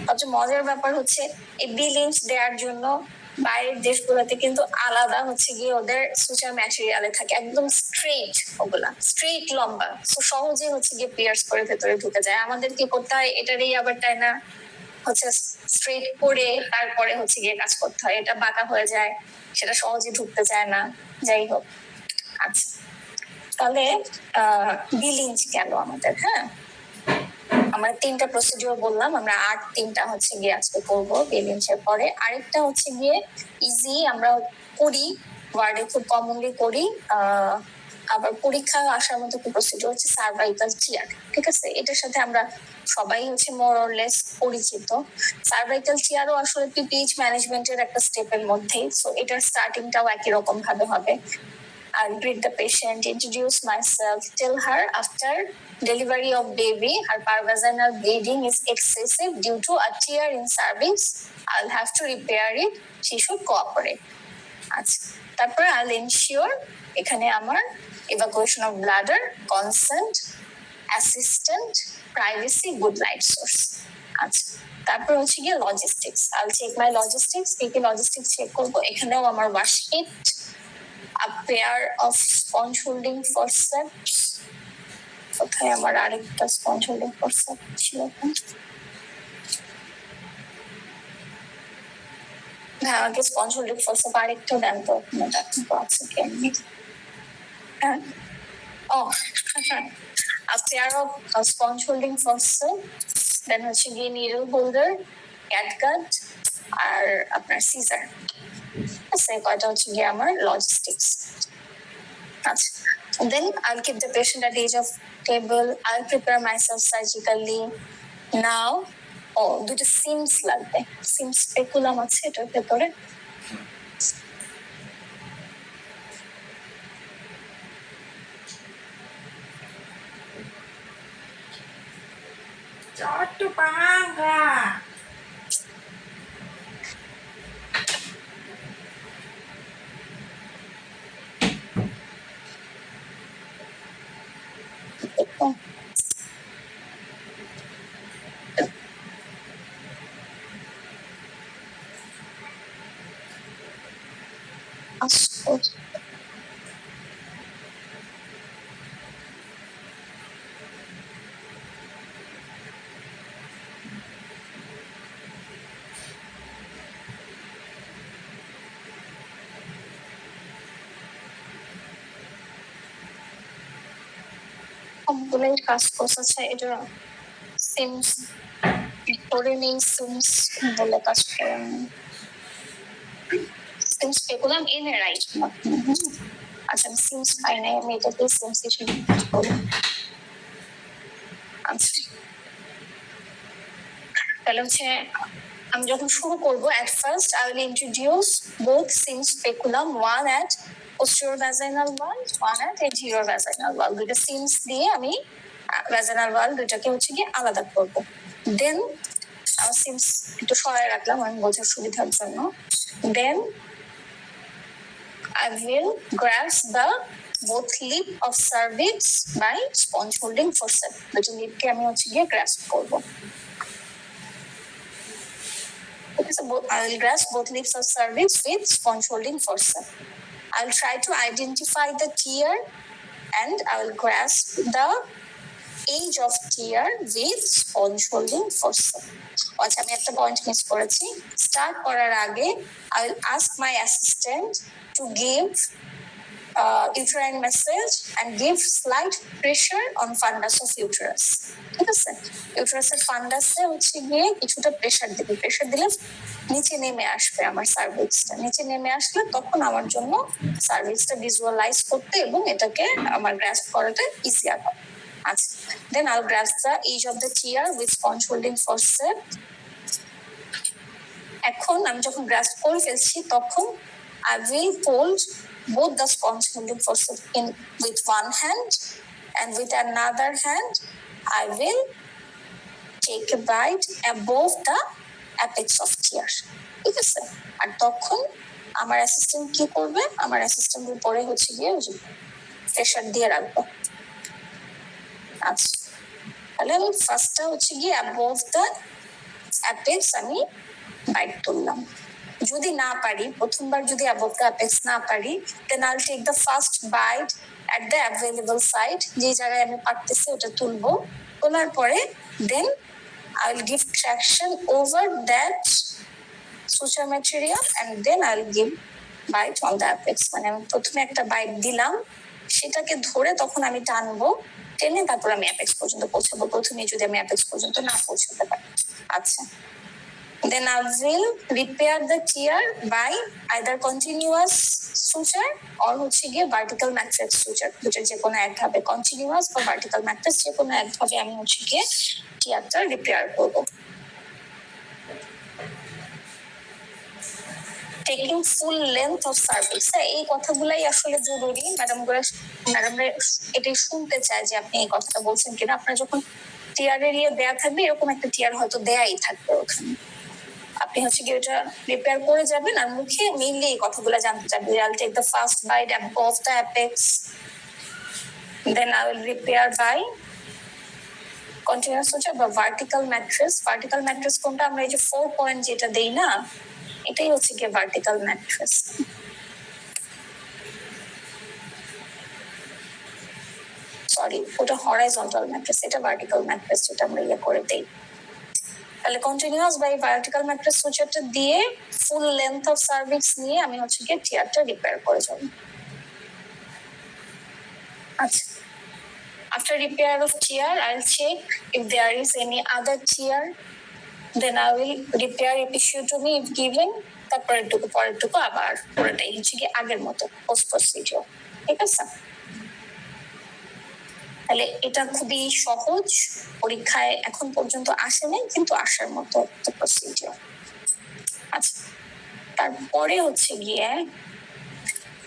সবচেয়ে মজার ব্যাপার হচ্ছে এই বিলিংস দেওয়ার জন্য বাইরের দেশগুলোতে কিন্তু আলাদা হচ্ছে গিয়ে ওদের সুচার ম্যাটেরিয়ালে থাকে, একদম স্ট্রেট, ওগুলা স্ট্রেট লম্বা, তো সহজে হচ্ছে গিয়ে পিয়ার্স করে ভেতরে ঢুকে যায়। আমাদের কি করতে হয়, এটারই আবার তাই না হচ্ছে স্ট্রেট করে তারপরে হচ্ছে গিয়ে কাজ করতে হয়, এটা বাঁকা হয়ে যায়, সেটা সহজে ঢুকতে চায় না। যাই হোক, আচ্ছা তাহলে বিলিংস গেল আমাদের। হ্যাঁ, আমরা 3টা প্রসিডিওর বললাম, আমরা 3টা হচ্ছে গিয়ে আজকে করবো বিলিংস এর পরে। আরেকটা হচ্ছে গিয়ে ইজি, আমরা করি ওয়ার্ডে খুব কমনলি করি, আবার পরীক্ষা আসার মতো কি প্রসিডিওর হচ্ছে সার্ভাইকাল টিয়ার। ঠিক আছে, এটার সাথে আমরা সবাই হচ্ছে মোর অর লেস পরিচিত। সার্ভাইকাল টিয়ারও আসলে পিপিএইচ ম্যানেজমেন্টের একটা স্টেপের মধ্যেই, সো এটার স্টার্টিংটাও একই রকম ভাবে হবে। I'll greet the patient, introduce myself, tell her after delivery of baby, her parvaginal bleeding is excessive due to a tear in cervix. I'll have to repair it. She should cooperate. আচ্ছা, তারপরে I'll ensure এখানে আমার evacuation of bladder, consent, assistant, privacy, good light source. আচ্ছা, তারপর হচ্ছে গিয়ে logistics. I'll check my logistics, কি কি লজিস্টিক্স চেক করবো। এখানেও আমার wash kit, a pair of sponge holding forceps, কোথায় আমার আরেকটা স্পঞ্জ হোল্ডিং ফোরসেপ ছিল, হ্যাঁ আমাকে স্পঞ্জ হোল্ডিং ফোরসেপ আরেকটা দেন তো, আছে কি? হ্যাঁ, ও হ্যাঁ, a pair of sponge holding forceps, দেন হচ্ছে গিয়ে নিডল হোল্ডার, ক্যাটগাট আর আপনার সিজার। আছে কয়টা হচ্ছে গিয়ে আমার লজিস্টিক্স। আচ্ছা, then I'll keep the patient at the edge of table. I'll prepare myself surgically. Now, দুটো সিমস লাগবে, সিমস স্পেকুলাম আছে এটার ভেতরে। Chotupanga. সবগুলোই কাজ করছে, এটা সিমস করে নেই, সিমস বলে কাজ করে সিমস স্পেকুলাম ইন রাইট। আচ্ছা, সিমস পাই নাই, আমি এটাকে সিমস হিসেবে করি। আচ্ছা, তাহলে হচ্ছে আমি যখন শুরু করবো, at first I will introduce both seam speculum, one at posterior vaginal wall, one at anterior vaginal wall। দুইটা সিমস দিয়ে আমি vaginal wall দুইটাকে হচ্ছে গিয়ে আলাদা করবো। দেন সিমস একটু সরায় রাখলাম আমি বোঝার সুবিধার জন্য। দেন I will grasp the both lip of cervix by sponge holding forceps। দুটো লিপকে আমি হচ্ছে গিয়ে grasp করবো। So I will grasp both lips of cervix with sponge holding forceps. I will try to identify the tear and I will grasp the edge of tear with sponge holding forceps. আচ্ছা, আমি একটা point miss করেছি। Start করার আগে I will ask my assistant to give uterine massage and give slight pressure on fundus of uterus। ঠিক আছে, ইউটারাসের ফান্ডাসে হচ্ছে গিয়ে কিছুটা প্রেসার দিবে, প্রেসার দিলে নিচে নেমে আসবে আমার সার্ভিক্সটা, নিচে নেমে আসলে তখন আমার জন্য সার্ভিক্সটা ভিজুয়ালাইজ করতে এবং এটাকে আমার গ্রাস্প করাটা ইজিয়ার হবে। Then I'll grasp the edge of the tear with sponge holding forceps. এখন আমি যখন গ্রাস্প করে ফেলছি তখন I will hold both the sponge holding forceps in with one hand, and with another hand I will take a bite above the apex of tear. ঠিক আছে? আর তখন আমার অ্যাসিস্ট্যান্ট কি করবে? আমার অ্যাসিস্ট্যান্ট উপরে হচ্ছে গিয়ে প্রেশার দিয়ে রাখবো। আচ্ছা, তাহলে আমি ফার্স্টটা হচ্ছে গিয়ে অ্যাবভ দ্য অ্যাপেক্স আমি বাইট তুললাম। যদি না পারি, প্রথমবার যদি অ্যাবভ দ্য অ্যাপেক্স না পারি, then I'll take the first bite at the available side, যে জায়গায় আমি পারতেছি ওটা তুলবো। তোলার পরে দেন I will give traction over that suture material and then I will give bite on the apex. মানে আমি প্রথমে একটা বাইট দিলাম, সেটাকে ধরে তখন আমি টানবো, টেনে তারপর আমি অ্যাপেক্স পর্যন্ত পৌঁছাবো। প্রথমে যদি আমি অ্যাপেক্স পর্যন্ত না পৌঁছাতে পারি। আচ্ছা, then I will repair the tear by either continuous suture or হচ্ছে গিয়ে vertical matrix suture, দুটোর যে কোনো একভাবে, continuous বা vertical matrix যে কোনো একভাবে আমি হচ্ছে গিয়ে টিয়ারটা রিপেয়ার করবো। Taking full length of service, এই কথাগুলাই আসলে জরুরি। ম্যাডামরা এটাই শুনতে চায় যে আপনি এই কথাটা বলছেন কিনা। আপনার যখন টিয়ারের দেয়া থাকবে, এরকম একটা টিয়ার হয়তো দেয়াই থাকবে ওখানে, আপনি হচ্ছে কি ওটা রিপেয়ার করে যাবেন আর মুখে মেইনলি এই কথাগুলো জানতে চাইবে। I will take the first bite above the apex, then I will repair by continuous suture বা ভার্টিক্যাল ম্যাট্রেস। ভার্টিক্যাল ম্যাট্রেস কোনটা? আমরা এই যে 4 পয়েন্ট যেটা দেই না, এটাই হচ্ছে কি ভার্টিক্যাল ম্যাট্রেস। সরি, ওটা হরাইজন্টাল ম্যাট্রেস, এটা ভার্টিক্যাল ম্যাট্রেস যেটা আমরা করে দেই। তাহলে কন্টিনিউয়াস বাই ভার্টিক্যাল ম্যাট্রেস সুচারটা দিয়ে ফুল লেন্থ অফ সার্ভিক্স নিয়ে আমি হচ্ছে কি টিয়ারটা রিপেয়ার করে যাব। আচ্ছা, after repair of tear I'll check if there is any other tear, then I will repair episiotomy if given, তারপরে পরেরটুকু আবার পুরোটাই হচ্ছে কি আগের মতো পোস্ট প্রসিডিওর। ঠিক আছে? তাহলে এটা খুবই সহজ, পরীক্ষায় এখন পর্যন্ত আসেনি কিন্তু আসার মতো একটা প্রসিডিওর। আচ্ছা, তারপরে হচ্ছে গিয়ে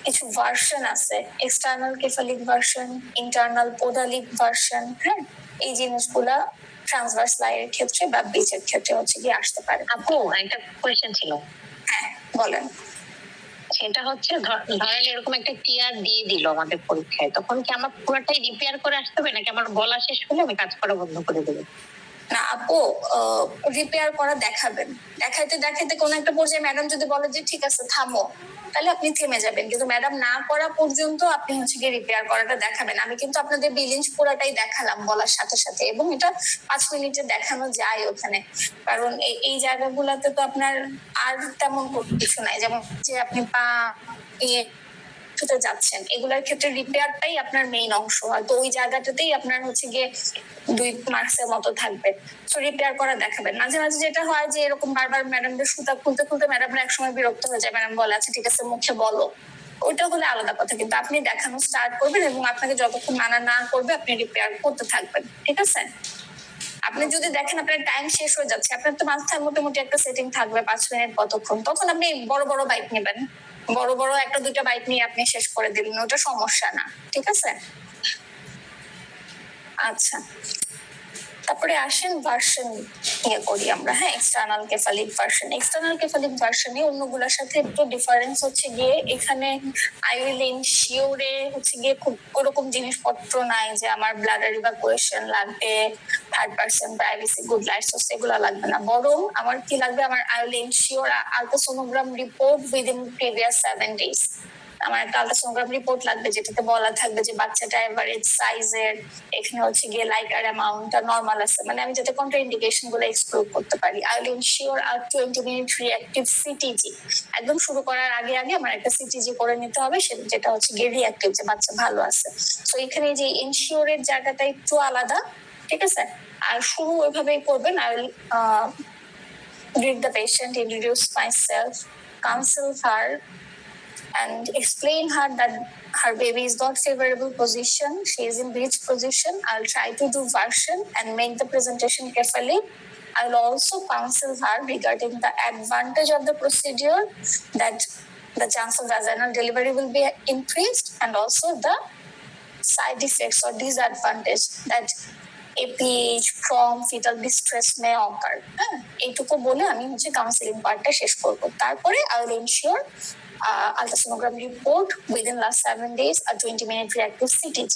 কিছু ভার্সন আছে, এক্সটার্নাল কেফালিক ভার্সন, ইন্টারনাল পোডালিক ভার্সন। হ্যাঁ, এই জিনিসগুলা ট্রান্সভার্স লাইনের ক্ষেত্রে বা বিচের ক্ষেত্রে হচ্ছে গিয়ে আসতে পারে। আপু, একটা কোয়েশ্চেন ছিল। হ্যাঁ, বলেন। সেটা হচ্ছে ধরেন এরকম একটা টিয়ার দিয়ে দিল আমাদের পরীক্ষায়, তখন কি আমার পুরোটাই রিপেয়ার করে আসতে হবে নাকি আমার বলা শেষ হলে আমি কাজ করা বন্ধ করে দেবো? না আপু, রিপেয়ার করা দেখাবেন। দেখাইতে দেখাইতে কোন একটা পর্যায়ে ম্যাডাম যদি বলে যে ঠিক আছে থামো, তাহলে আপনি থেমে যাবেন, কিন্তু ম্যাডাম না করা পর্যন্ত আপনি হচ্ছে গিয়ে রিপেয়ার করাটা দেখাবেন। আমি কিন্তু আপনাদের বিলিঞ্জ পুরাটাই দেখালাম বলার সাথে সাথে, এবং এটা 5 মিনিটে দেখানো যায় ওখানে, কারণ এই জায়গাগুলোতে তো আপনার আর তেমন কিছু নাই। যেমন যে আপনি পা যাচ্ছেন, এগুলোর ক্ষেত্রে রিপেয়ারটাই আপনার মেইন অংশ, হয়তো ওই জায়গাটাতেই আপনার হচ্ছে গিয়ে 2 মার্কসের মতো থাকবে। তো রিপেয়ার করা দেখাবেন। মাঝে মাঝে যেটা হয় যে এরকম বারবার ম্যাডামদের সুতা খুলতে খুলতে ম্যাডামরা একসময় বিরক্ত হয়ে যায়, ম্যাডাম বলে আচ্ছা ঠিক আছে মুখে বলো, ওইটা হলে আলাদা কথা, কিন্তু আপনি দেখানো স্টার্ট করবেন এবং আপনাকে যতক্ষণ মানা না করবে আপনি রিপেয়ার করতে থাকবেন। ঠিক আছে? আপনি যদি দেখেন আপনার টাইম শেষ হয়ে যাচ্ছে, আপনার তো মাথায় মোটামুটি একটা সেটিং থাকবে 5 মিনিট কতক্ষণ, তখন আপনি বড় বড় বাইক নেবেন, বড় বড় 1-2টা বাইক নিয়ে আপনি শেষ করে দিবেন, ওটা সমস্যা না। ঠিক আছে? আচ্ছা, তারপরে আসেন ভার্সন করি আমরা। হ্যাঁ, এক্সটার্নাল কেফালিক ভার্সন। এক্সটার্নাল কেফালিক ভার্সনে অন্যগুলোর সাথে একটু ডিফারেন্স হচ্ছে গিয়ে এখানে আই উইল এনশিওরে হচ্ছে গিয়ে খুব ওরকম জিনিসপত্র নাই যে আমার ব্লাডার ইভাকুয়েশন লাগবে, 3rd-person privacy, good light source, এগুলো লাগবে না। বরং আমার কি লাগবে? আমার I will ensure ultrasonogram report within previous 7 days। আমার একটা আলট্রাসোনোগ্রাম রিপোর্ট লাগবে যেটাতে বলা থাকবে যে বাচ্চাটা এভারেজ সাইজের, এখানে হচ্ছে গিয়ে লাইকার অ্যামাউন্টটা নরমাল আছে, মানে আমি যাতে কন্ট্রাইন্ডিকেশন গুলো এক্সপ্লোর করতে পারি। I will ensure a 20-minute reactive CTG. একদম শুরু করার আগে আগে আমার একটা সিটিজি করে নিতে হবে, যেটা হচ্ছে গিয়ে রিঅ্যাক্টিভ, যে বাচ্চা ভালো আছে। তো এখানে যে এনশিওরের জায়গাটা একটু আলাদা। ঠিক আছে? আর শুরু ওইভাবেই করবেন। I will greet the patient, introduce myself, counsel her and explain her that her baby is not favorable position, she is in breech position, I'll try to do version and make the presentation carefully. I'll also counsel her regarding the advantage of the procedure, that the chance of vaginal delivery will be increased, and also the side effects or disadvantage that APH, from fetal distress may occur. এইটুকু বলে আমি হচ্ছে counselling পার্টটা শেষ করবো। তারপরে I will ensure ultrasonogram report within last 7 days, a 20-minute reactive CTG.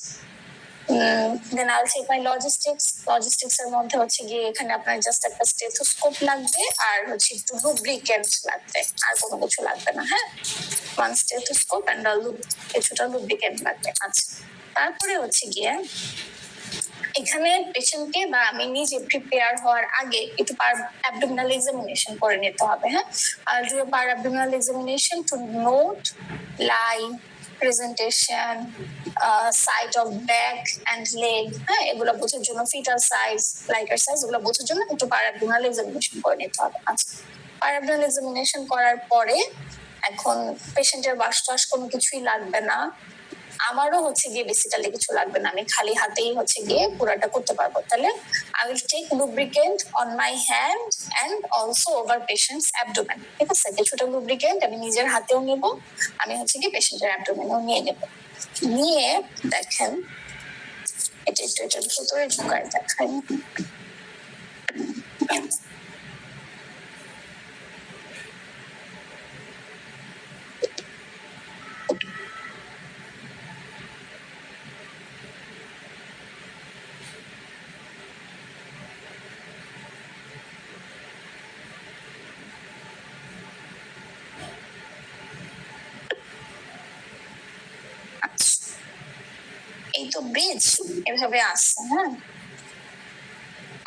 Then I'll take my logistics এর মধ্যে হচ্ছে গিয়ে এখানে আপনার জাস্ট একটা স্টেথোস্কোপ লাগবে আর হচ্ছে একটু লুব্রিকেন্ট লাগবে, আর কোনো কিছু লাগবে না। হ্যাঁ, ওয়ান স্টেথোস্কোপ এন্ড কিছুটা লুব্রিকেন্ট লাগবে। আচ্ছা, তারপরে হচ্ছে গিয়ে এখানে পেশেন্টকে বা আমি নিজে প্রিপেয়ার হওয়ার আগে একটু অ্যাবডোমিনাল এক্সামিনেশন করে নিতে হবে। হ্যাঁ, আর do per abdominal examination to note lie presentation, side of back and leg, হ্যাঁ, এগুলো বোঝার জন্য ফিটাল সাইজ, লাইকার সাইজ, এগুলো বোঝার জন্য একটু পার অ্যাবডোমিনাল এক্সামিনেশন করে নিতে হবে। আচ্ছা, পার অ্যাবডোমিনাল এক্সামিনেশন করার পরে এখন পেশেন্টের বাস টাস কোনো কিছুই লাগবে না, আমারও হচ্ছে গিয়ে বেসিক্যালি কিছু লাগবে না, আমি খালি হাতেই হচ্ছে গিয়ে পুরাটা করতে পারবো। তাহলে I will take lubricant on my hand and also over patient's abdomen. ঠিক আছে, কিছুটা লুব্রিকেন্ট আমি নিজের হাতেও নেব, আমি হচ্ছে গিয়ে পেশেন্টের অ্যাবডোমেনও নিয়ে নেব। নিয়ে দেখেন এটা একটু এটার ভিতরে ঢুকায় দেখাই। এই তো ব্রিজ এভাবে আসছে। হ্যাঁ,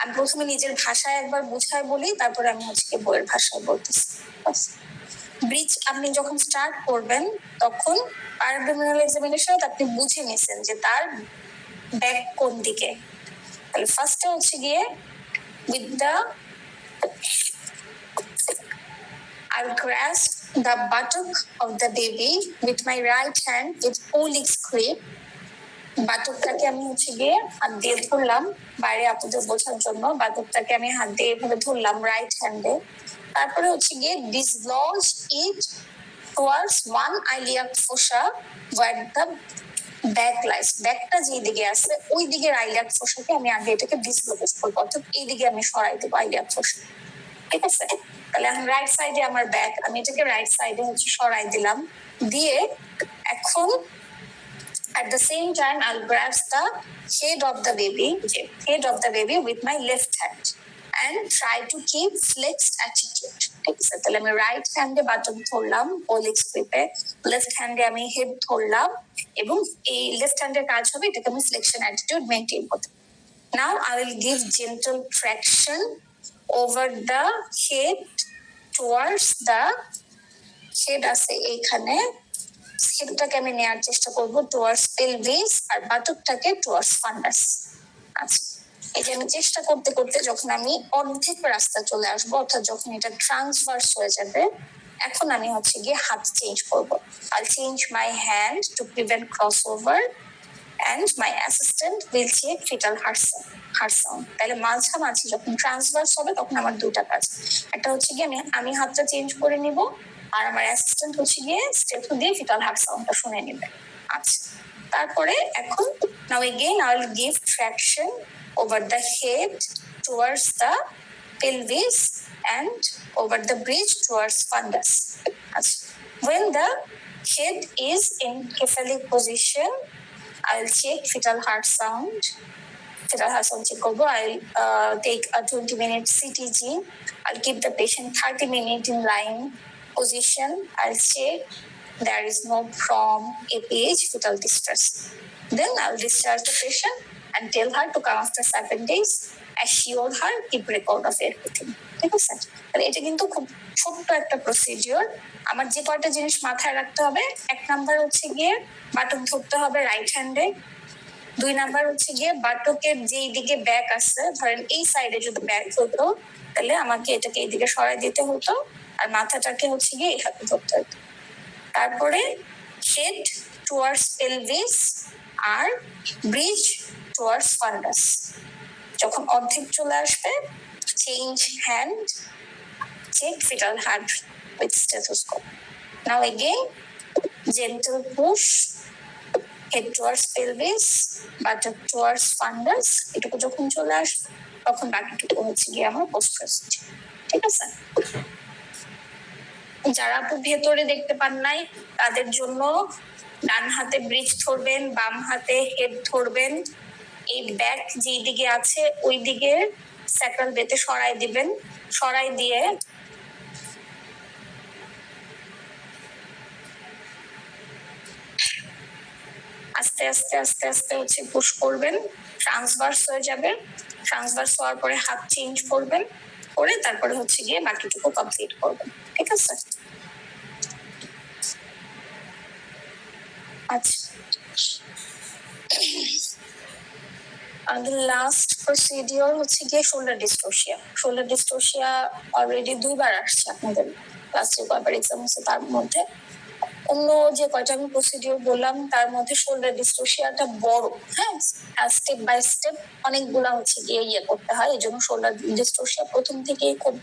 আমি প্রথমে নিজের ভাষায় একবার বুঝায় বলি, তারপরে আমি হচ্ছে বইয়ের ভাষায় বলতেছি। ব্রিজ আপনি যখন স্টার্ট করবেন তখন অ্যাবডোমিনাল এক্সামিনেশন আপনি বুঝে নিছেন যে তার ব্যাক কোন দিকে। তাহলে ফার্স্টে হচ্ছে গিয়ে with the I'll grasp the buttock of the baby with my right hand with Olic's grip. বাটকটাকে আমি হচ্ছে গিয়ে হাত দিয়ে ধরলাম, বাইরে আপনাদের বোঝার জন্য বাটকটাকে আমি হাত দিয়ে এভাবে ধরলাম রাইট হ্যান্ডে। তারপরে হচ্ছে গিয়ে dislodge it towards one iliac fossa where the back lies, ব্যাকটা যেই দিকে আছে ওই দিকের আইলিয়াক ফোসাকে আমি আগে এটাকে ডিসলোকেট করবো, অর্থাৎ এই দিকে আমি সরাই দেবো আইলিয়াক ফোসা। ঠিক আছে, তাহলে এখন রাইট সাইডে আমার ব্যাক, আমি এটাকে রাইট সাইডে হচ্ছে সরাই দিলাম। দিয়ে এখন at the same time I'll grasp the head of the baby with my left hand and try to keep flexed attitude. ঠিক আছে, তাহলে আমি রাইট হ্যান্ডে বাটন ধরলাম ওলিক্স গ্রিপে, লেফট হ্যান্ডে আমি হেড ধরলাম, এবং এই লেফট হ্যান্ডের কাজ হবে এটাকে আমি ফ্লেকশন অ্যাটিটিউড মেইনটেইন করতে। Now I will give gentle traction over the head towards the head আছে এইখানে, হেডটাকে আমি নেওয়ার চেষ্টা করবো টুয়ার্ডস পেলভিস আর বাটকটাকে টুয়ার্ডস ফান্ডাস। আচ্ছা, এটা আমি চেষ্টা করতে করতে যখন আমি অর্ধেক রাস্তা চলে আসবো, অর্থাৎ যখন এটা ট্রান্সভার্স হয়ে যাবে, এখন আমি হচ্ছে গিয়ে হাত চেঞ্জ করবো। I'll change my hand to prevent crossover and my assistant will check fetal heart sound. তাহলে মাঝামাঝি যখন ট্রান্সভার্স হবে তখন আমার দুটা কাজ, একটা হচ্ছে গিয়ে আমি হাতটা চেঞ্জ করে নিব, আর আমার অ্যাসিস্ট্যান্ট হচ্ছে গিয়ে স্টেথো দিয়ে ফিটাল হার্ট সাউন্ডটা শুনে নেবে। আচ্ছা, তারপরে এখন now again I will give traction over the head towards the pelvis and over the bridge towards fundus. আচ্ছা, when the head is in cephalic position I'll check fetal heart sound. Fetal heart sound check করবো। I'll take a 20-minute CTG. I'll keep the patient 30 minutes in lying position. I'll check there is no from APH fetal distress. Then I'll discharge the patient and tell her to come after 7 days. Assure her, keep record of everything. ঠিক আছে, তাহলে এটা কিন্তু খুব ছোট্ট একটা procedure. আমার যে কয়টা জিনিস মাথায় রাখতে হবে, 1 নাম্বার হচ্ছে গিয়ে বাটক ধরতে হবে রাইট হ্যান্ডে, 2 নাম্বার হচ্ছে গিয়ে বাটকের যেই দিকে ব্যাক আছে, ধরেন এই সাইডে যদি ব্যাক হতো তাহলে আমাকে এটাকে এইদিকে সরাই দিতে হতো, আর মাথাটাকে হচ্ছে গিয়ে এই হাতে ধরতে হতো। তারপরে হেড towards pelvis আর ব্রিজ towards fundus. যখন অর্ধেক চলে আসবে, change hand, check fetal heart with stethoscope. Now again, gentle push, head towards pelvis, buttock towards fundus. এটুকু যখন চলে আসবে তখন বাকিটুকু হচ্ছে গিয়ে আমার পোস্ট প্রসিডিউর। ঠিক আছে? যারা আপু ভেতরে দেখতে পান নাই তাদের জন্য ডান হাতে ব্রিজ ধরবেন, বাম হাতে হেড ধরবেন, এই ব্যাক যেই দিকে আছে ওই দিকে স্যাক্রাল বেতে সরাই দিবেন, সরাই দিয়ে আস্তে আস্তে আস্তে আস্তে হচ্ছে পুশ করবেন, ট্রান্সভার্স হয়ে যাবে, ট্রান্সভার্স হওয়ার পরে হাত চেঞ্জ করবেন, করে তারপরে হচ্ছে গিয়ে বাকিটুকু কমপ্লিট করবেন। ঠিক আছে? আচ্ছা, and the last procedure হচ্ছে গিয়ে শোল্ডার ডিস্টোসিয়া। শোল্ডার ডিস্টোসিয়া অলরেডি 2 বার আসছে আপনাদের ক্লাসে, কয়বার এক্সাম হচ্ছে তার মধ্যে। অন্য যে কয়টা আমি প্রসিডিওর বললাম তার মধ্যে শোল্ডার ডিস্টোসিয়াটা বড়, হ্যাঁ, স্টেপ বাই স্টেপ অনেকগুলা হচ্ছে গিয়ে করতে হয়। এই জন্য শোল্ডার ডিস্টোসিয়া প্রথম থেকেই খুব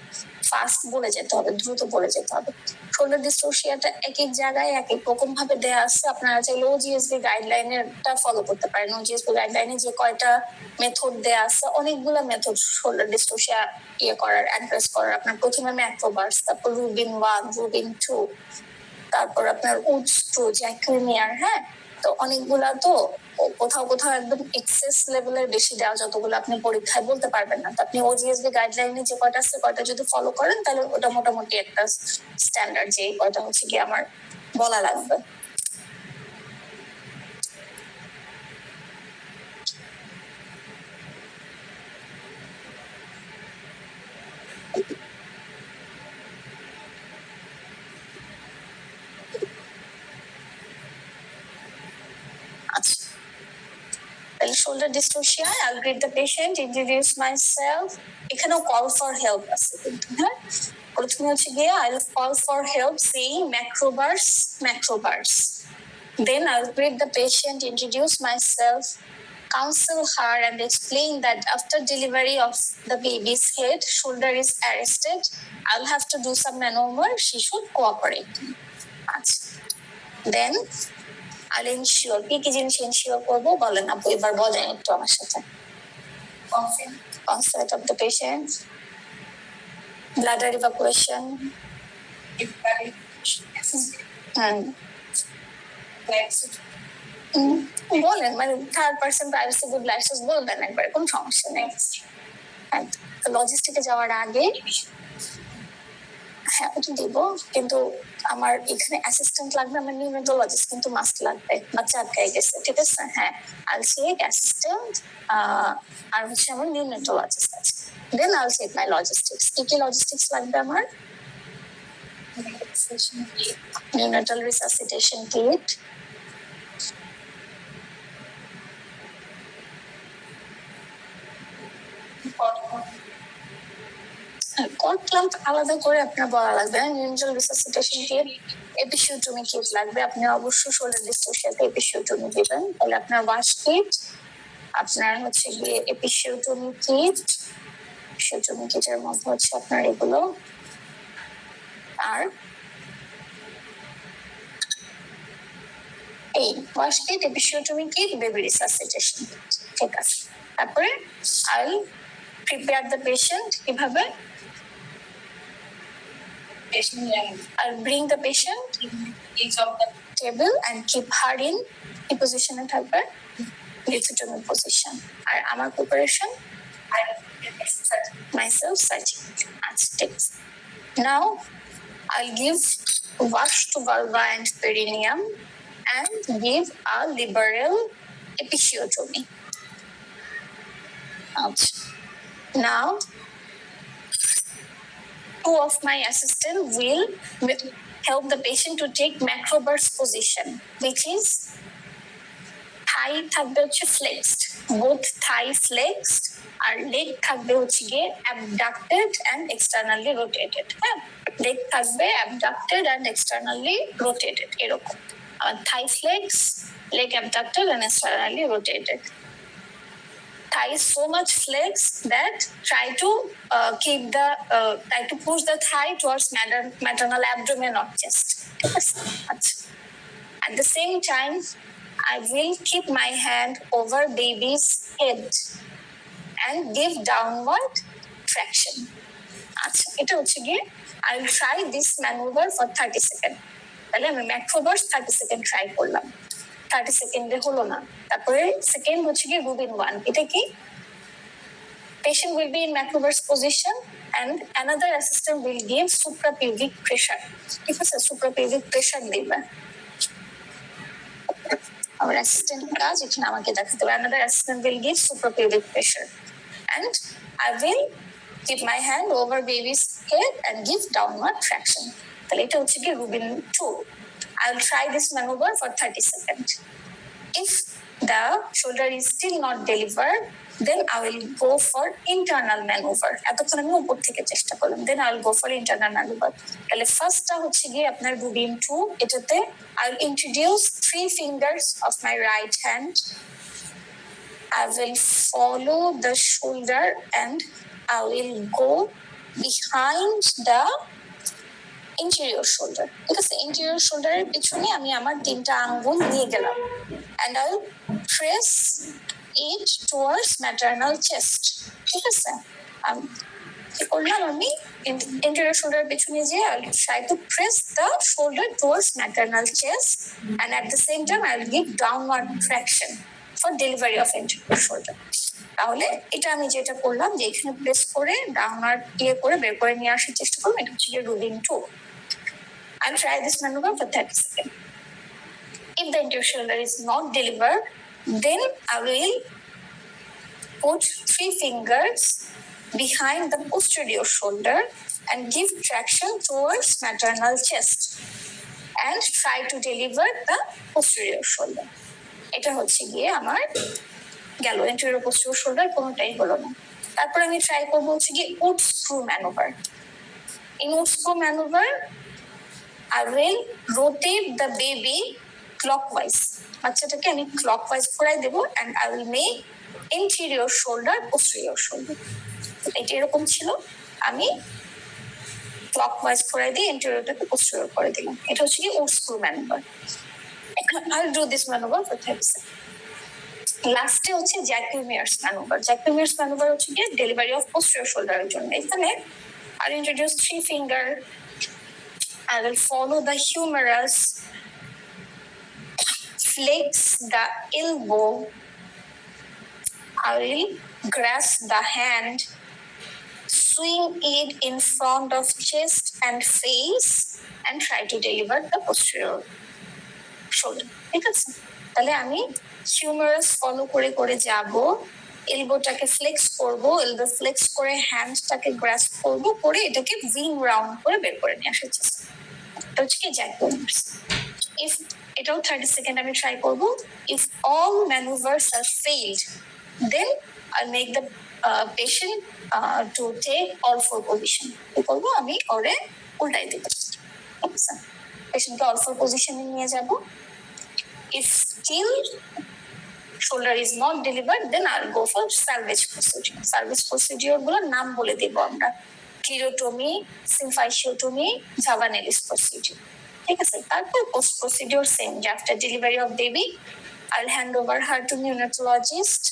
ফাস্ট বলে যেতে হবে, দ্রুত বলে যেতে হবে। শোল্ডার ডিস্টোসিয়াটা এক এক জায়গায় এক এক রকম ভাবে দেয়া আছে। আপনারা চাইলে ওজিএসবি গাইডলাইনেরটা ফলো করতে পারেন। ওজিএসবি গাইডলাইনে যে কয়টা মেথড দেয়া আছে, অনেকগুলা মেথড শোল্ডার ডিস্টোসিয়া করার, অ্যাড্রেস করার। আপনার প্রথমে ম্যাক্রোবার্স, তারপর রুবিন 1, রুবিন 2, তারপর আপনার উডস টু জ্যাকুলিনিয়ার। হ্যাঁ, তো অনেকগুলা তো কোথাও কোথাও একদম এক্সেস লেভেলের বেশি দেওয়া, যতগুলো আপনি পরীক্ষায় বলতে পারবেন না। তো আপনি ওজিএসবি গাইডলাইনে যে কয়টা আছে কয়টা যদি ফলো করেন তাহলে ওটা মোটামুটি একটা স্ট্যান্ডার্ড, যে কয়টা হচ্ছে কি আমার বলা লাগবে। Shoulder dystocia, I'll greet the patient, introduce myself. এখানেও call for help আছে কিন্তু, হ্যাঁ। প্রথমে হচ্ছে গিয়ে I'll call for help saying macrobars, macrobars. Then I'll greet the patient, introduce myself, counsel her and explain that after delivery of the baby's head, shoulder is arrested. I'll have to do some maneuver. She should cooperate. Then I'll ensure, কি জিনিস ensure করবো বলেন আপু, এবার বলেন একটু আমার সাথে। Consent of the patient, bladder evacuation, বলেন, মানে third person privacy good licence বলবেন একবার, কোনো সমস্যা নেই। লজিস্টিকে যাওয়ার আগে হ্যাঁ ওটা দিব, কিন্তু আমার এখানে অ্যাসিস্ট্যান্ট লাগবে, আমার নিউমেটোলজিস্ট কিন্তু মাস্ট লাগবে, বাচ্চা আটকাই গেছে। ঠিক আছে? হ্যাঁ, আইল চেক অ্যাসিস্ট্যান্ট আর হচ্ছে আমার নিউমেটোলজিস্ট আছে। দেন আইল চেক মাই লজিস্টিক্স। কি কি লজিস্টিক্স লাগবে আমার? নিউনেটাল রিসাসিটেশন কিট, কট ক্লাম্প আলাদা করে আপনার বলা লাগবে না। Neonatal resuscitation kit, episiotomy kit লাগবে। আপনি অবশ্যই শোল্ডার ডিস্টোসিয়াতে এপিসিওটমি দিবেন। তাহলে আপনার ওয়াশ কিট, আপনার হচ্ছে গিয়ে এপিসিওটমি কিট, এপিসিওটমি কিটের মধ্যে হচ্ছে আপনার এগুলো, আর এই wash kit, episiotomy kit, baby resuscitation kit. ঠিক আছে? তারপরে আই প্রিপেয়ার দ্য পেশেন্ট। কিভাবে? I'll bring the patient each of the table and keep her in a position at her lithotomy position. আর আমার preparation, myself searching. Now I'll give wash to vulva and perineum and give a liberal episiotomy. Now two of my assistant will help the patient to take macroburst position, which is thigh থাকবে হচ্ছে flexed, both thigh flexed, আর leg থাকবে হচ্ছে গিয়ে abducted and externally rotated. হ্যাঁ, leg থাকবে abducted and externally rotated এরকম। thigh flex, leg abducted and externally rotated. Thigh so much flex that try to push the thigh towards maternal abdomen or chest. At the same time, I will keep my hand over baby's head and give downward traction. আচ্ছা, এটা হচ্ছে গিয়ে I will try this maneuver for 30 seconds. তাহলে আমি ম্যাক্রোবার্স 30 second try করলাম, 30 সেকেন্ডে হলো না। তারপরে সেকেন্ড হচ্ছে গিয়ে রুবিন 1। এটা কি? Patient will be in macroburst position and another assistant will give suprapubic pressure. ঠিক আছে, suprapubic pressure দিবে। Our assistant কাজ এখানে আমাকে দেখাতে হবে। Another assistant will give suprapubic pressure and I will keep my hand over baby's head and give downward traction. তাহলে এটা হচ্ছে কি Rubin 2. I will try this maneuver for 30 seconds. If the shoulder is still not delivered, then I will go for internal maneuver. এতক্ষণ আমি উপর থেকে চেষ্টা করলাম, then I will go for internal maneuver. তাহলে ফার্স্টটা হচ্ছে গিয়ে আপনার রুবিন 2। এটাতে I will introduce 3 fingers of my right hand. I will follow the shoulder and I will go behind the interior shoulder. ঠিক আছে, interior shoulder এর পিছনে আমি আমার 3টা আঙ্গুল নিয়ে গেলাম and I will press it towards maternal chest. ঠিক আছে, কি করলাম আমি interior shoulder এর পিছনে যে I will try to press the shoulder towards maternal chest and at the same time I will give downward traction for delivery of interior shoulder. তাহলে এটা আমি যেটা করলাম যে এখানে প্রেস করে ডাউনওয়ার্ড করে বের করে নিয়ে আসার চেষ্টা করলাম, এটা হচ্ছে Rubin 2। I'll try this maneuver for 30 seconds. If the interior shoulder is not delivered, then I will put 3 fingers behind the posterior shoulder and give traction towards maternal chest and try to deliver the posterior shoulder. এটা হচ্ছে গিয়ে আমার গেল anterior posterior shoulder, কোনোটাই হলো না। তারপর আমি ট্রাই করবো হচ্ছে গিয়ে wood screw manoeuvre. In wood screw maneuver, I will rotate the baby clockwise. বাচ্চাটাকে আমি clockwise ঘোরাই দেবো and I will make interior shoulder posterior shoulder. এটা এরকম ছিল, আমি clockwise ঘোরাই দিয়ে interiorটাকে posterior করে দিলাম। এটা হচ্ছে কি wood screw maneuver. I'll do this maneuver for 30 seconds. লাস্টে হচ্ছে জ্যাকুমিয়ার্স ম্যানুভার। জ্যাকুমিয়ার্স ম্যানুভার হচ্ছে গিয়ে ডেলিভারি অফ পোস্টেরিয়র শোল্ডারের জন্য। এখানে I'll introduce 3 fingers. I will follow the humerus, flex the elbow. I will grasp the hand, swing it in front of chest and face and try to deliver the posterior shoulder. ঠিক আছে, তাহলে আমি humorous follow করে করে যাব, এলবোটাকে flakes করব, elbow flakes করে হ্যান্ডটাকে grasp করব, করে এটাকে উইং রাউন্ড করে বের করে নিয়ে আসার চেষ্টা। এটা হচ্ছে কি জ্যাকুমিয়ার্স। ইফ এটাও 30 সেকেন্ড আমি ট্রাই করব। If all manoeuvres are failed, then I make the patient to take all 4 position. কি করবো, আমি ওরে উল্টাই দিব। আচ্ছা, পেশেন্টকে অল 4 পজিশনে নিয়ে যাব। If still shoulder is not delivered, then I'll go for salvage procedure. Salvage procedure গুলোর নাম বলে দেব আমরা, ক্লিরোটমি, সিম্ফাইশিওটমি, জাভানেলিস procedure. ঠিক আছে, তারপর পোস্ট প্রসিডিওর সেম, যে after delivery of baby I'll hand over her to neonatologist.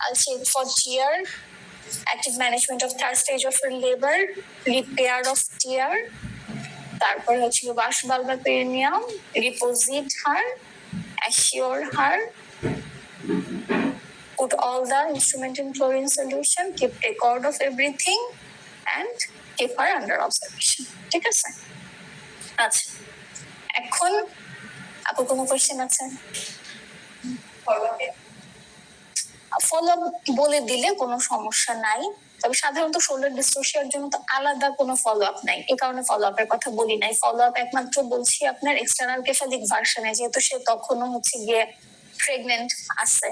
I'll check for tear, active management of 3rd stage of labor, repair of tear, তারপর হচ্ছে বাস বালবা perineum, reposit her, assure her, put all the instrument in chlorine solution, keep record of everything and keep her under observation. ঠিক আছে, আচ্ছা এখন আপু কোনো question আছে? Follow up বলে দিলে কোনো সমস্যা নাই, তবে সাধারণত শোল্ডার ডিসটোসিয়ার জন্য তো আলাদা কোনো ফলো আপ নাই, এই কারণে ফলো আপের কথা বলি নাই। ফলো আপ একমাত্র বলছি আপনার এক্সটার্নাল কেফালিক ভার্সনে, যেহেতু সে তখনও হচ্ছে গিয়ে প্রেগনেন্ট আছে,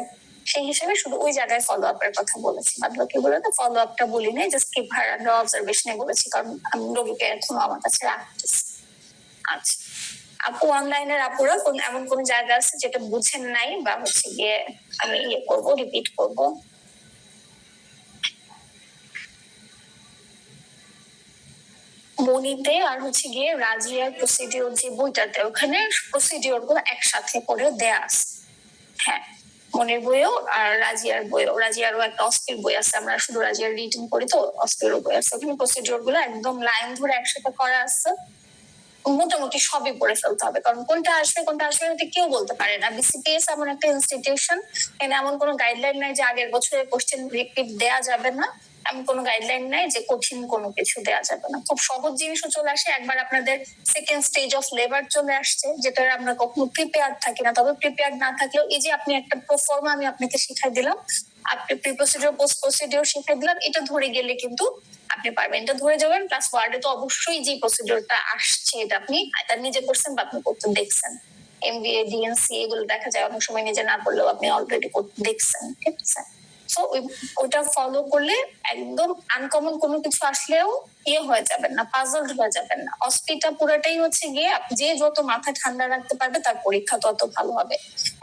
সেই হিসেবে শুধু ওই জায়গায় ফলো আপের কথা বলেছি। বাদ বাকি বলে তো ফলো আপটা বলি নাই, জাস্ট কিপ হার আন্ডার অবজারভেশনে বলেছি, কারণ আমি রোগীকে এখনো আমার কাছে রাখতেছি। আচ্ছা, আপু অনলাইনের আপুরা এমন কোন জায়গা আছে যেটা বুঝেন নাই বা হচ্ছে গিয়ে আমি করবো, রিপিট করবো? মনিতে আর হচ্ছে গিয়ে রাজিয়ার প্রসিডিওর যে বইটাতে, ওখানে প্রসিডিওর গুলো একসাথে করে দেয়া আছে। হ্যাঁ, মনের বইও আর রাজিয়ার বইও, রাজিয়ারও একটা অস্থির বই আছে, আমরা শুধু রাজিয়ার রিডিং করি তো, অস্থির বই আছে, ওখানে প্রসিডিওর গুলো একদম লাইন ধরে একসাথে করা আছে। মোটামুটি সবই পড়ে ফেলতে হবে, কারণ কোনটা আসবে কোনটা আসবে এটা কেউ বলতে পারে না। বিসিপিএস এমন একটা ইনস্টিটিউশন, এখানে এমন কোনো গাইডলাইন নাই যে আগের বছরের কোশ্চেন রিপিট দেয়া যাবে না, এমন কোনো গাইডলাইন নাই যে কঠিন কোনো কিছু দেয়া যাবে না। খুব সহজ জিনিসও চলে আসে। একবার আপনাদের সেকেন্ড স্টেজ অফ লেবার চলে আসছে, যেটা আমরা কখনো প্রিপেয়ার থাকি না, তবে প্রিপেয়ার না থাকলেও এই যে আপনি একটা প্রোফর্মা আমি আপনাকে শিখাই দিলাম, আপনি প্রি প্রসিডিওর পোস্ট প্রসিডিওর শিখাই দিলাম, এটা ধরে গেলে কিন্তু আপনি পারবেন, এটা ধরে যাবেন। প্লাস ওয়ার্ডে তো অবশ্যই যে প্রসিডিওরটা আসছে এটা আপনি এটা নিজে করছেন বা আপনি করতে দেখছেন। এমবিএ ডিএনসি এগুলো দেখা যায় অনেক সময় নিজে না করলেও আপনি অলরেডি করতে দেখছেন, ঠিক আছে? সো ওটা ফলো করলে একদম আনকমন কোনো কিছু আসলেও হয়ে যাবেন না, পাজলড হয়ে যাবেন না। অস্পিটা পুরোটাই হচ্ছে গিয়ে যে যত মাথা ঠান্ডা রাখতে পারবে তার পরীক্ষা তত ভালো হবে।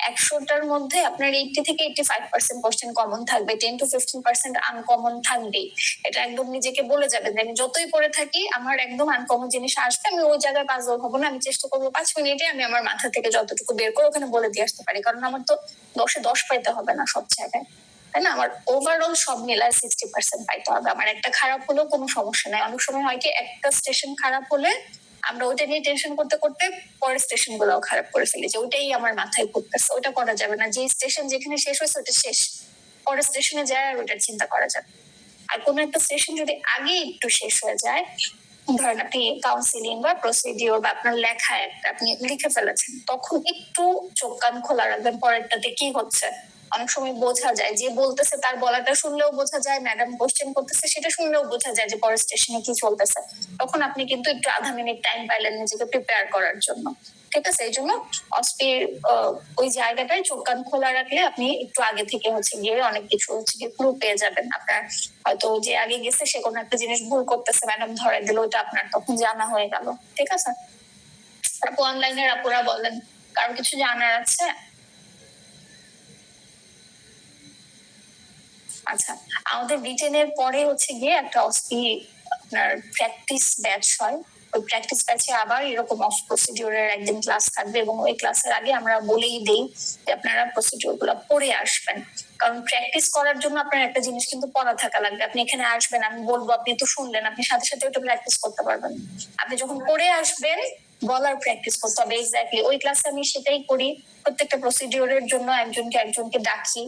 100টার মধ্যে আপনার 80 থেকে 85% কোশ্চেন কমন থাকবে, 10 to 15% আনকমন থাকবেই। এটা একদম নিজেকে বলে যাবেন যে আমি যতই পড়ে থাকি আমার একদম আনকমন জিনিস আসবে, আমি ওই জায়গায় পাজল হবো না, আমি চেষ্টা করবো 5 মিনিটে আমি আমার মাথা থেকে যতটুকু বের করে ওখানে বলে দিয়ে আসতে পারি, কারণ আমার তো 10-এ 10 পাইতে হবে না সব জায়গায়, তাই না? আমার ওভারঅল সব মিলায় 60% পাইতে হবে। আমার একটা খারাপ হলেও কোনো সমস্যা নাই। অনেক সময় হয় কি একটা স্টেশন খারাপ হলে আমরা ওইটা নিয়ে টেনশন করতে করতে পরের স্টেশন গুলোও খারাপ করে ফেলি, যে ওইটাই আমার মাথায় ঘুরতেছে। ওইটা করা যাবে না, যে স্টেশন যেখানে শেষ হয়েছে ওটা শেষ, পরের স্টেশনে যায় আর ওইটার চিন্তা করা যাবে। আর কোনো একটা স্টেশন যদি আগে একটু শেষ হয়ে যায়, ধরেন আপনি কাউন্সিলিং বা প্রসিডিওর বা আপনার লেখা একটা আপনি লিখে ফেলেছেন, তখন একটু চোখ কান খোলা রাখবেন পরেরটাতে কি হচ্ছে। অনেক সময় বোঝা যায়, যে বলতেছে তার বলাটা শুনলেও বোঝা যায়, ম্যাডাম কোশ্চেন করতেছে সেটা শুনলেও বোঝা যায় যে পরের স্টেশনে কি চলতেছে। তখন আপনি কিন্তু একটু আধা মিনিট টাইম পাইলেন নিজেকে প্রিপেয়ার করার জন্য, ঠিক আছে? এই জন্য অস্পির ওই জায়গাটায় চোখ কান খোলা রাখলে আপনি একটু আগে থেকে হচ্ছে গিয়ে অনেক কিছু হচ্ছে গিয়ে ক্লু পেয়ে যাবেন। আপনার হয়তো যে আগে গেছে সে কোনো একটা জিনিস ভুল করতেছে, ম্যাডাম ধরে দিল, ওইটা আপনার তখন জানা হয়ে গেল, ঠিক আছে? তারপর অনলাইনের আপুরা বলেন, কারো কিছু জানার আছে? আচ্ছা, আমাদের রিটেনের পরে হচ্ছে গিয়ে একটা অস্পি আপনার প্র্যাকটিস ব্যাচ হয়। ওই প্র্যাকটিস ব্যাচে আবার এরকম অফ প্রসিডিওরের একদিন ক্লাস থাকবে, এবং ওই ক্লাসের আগে আমরা বলেই দেই যে আপনারা প্রসিডিওর গুলো পড়ে আসবেন, কারণ প্র্যাকটিস করার জন্য আপনার একটা জিনিস কিন্তু পড়া থাকা লাগবে। আপনি এখানে আসবেন, আমি বলবো, আপনি তো শুনলেন, আপনি সাথে সাথে ওটা প্র্যাকটিস করতে পারবেন। আপনি যখন পড়ে আসবেন বলার প্র্যাকটিস করতে হবে। এক্স্যাক্টলি ওই ক্লাসে আমি সেটাই করি। প্রত্যেকটা প্রসিডিওরের জন্য একজনকে ডাকি,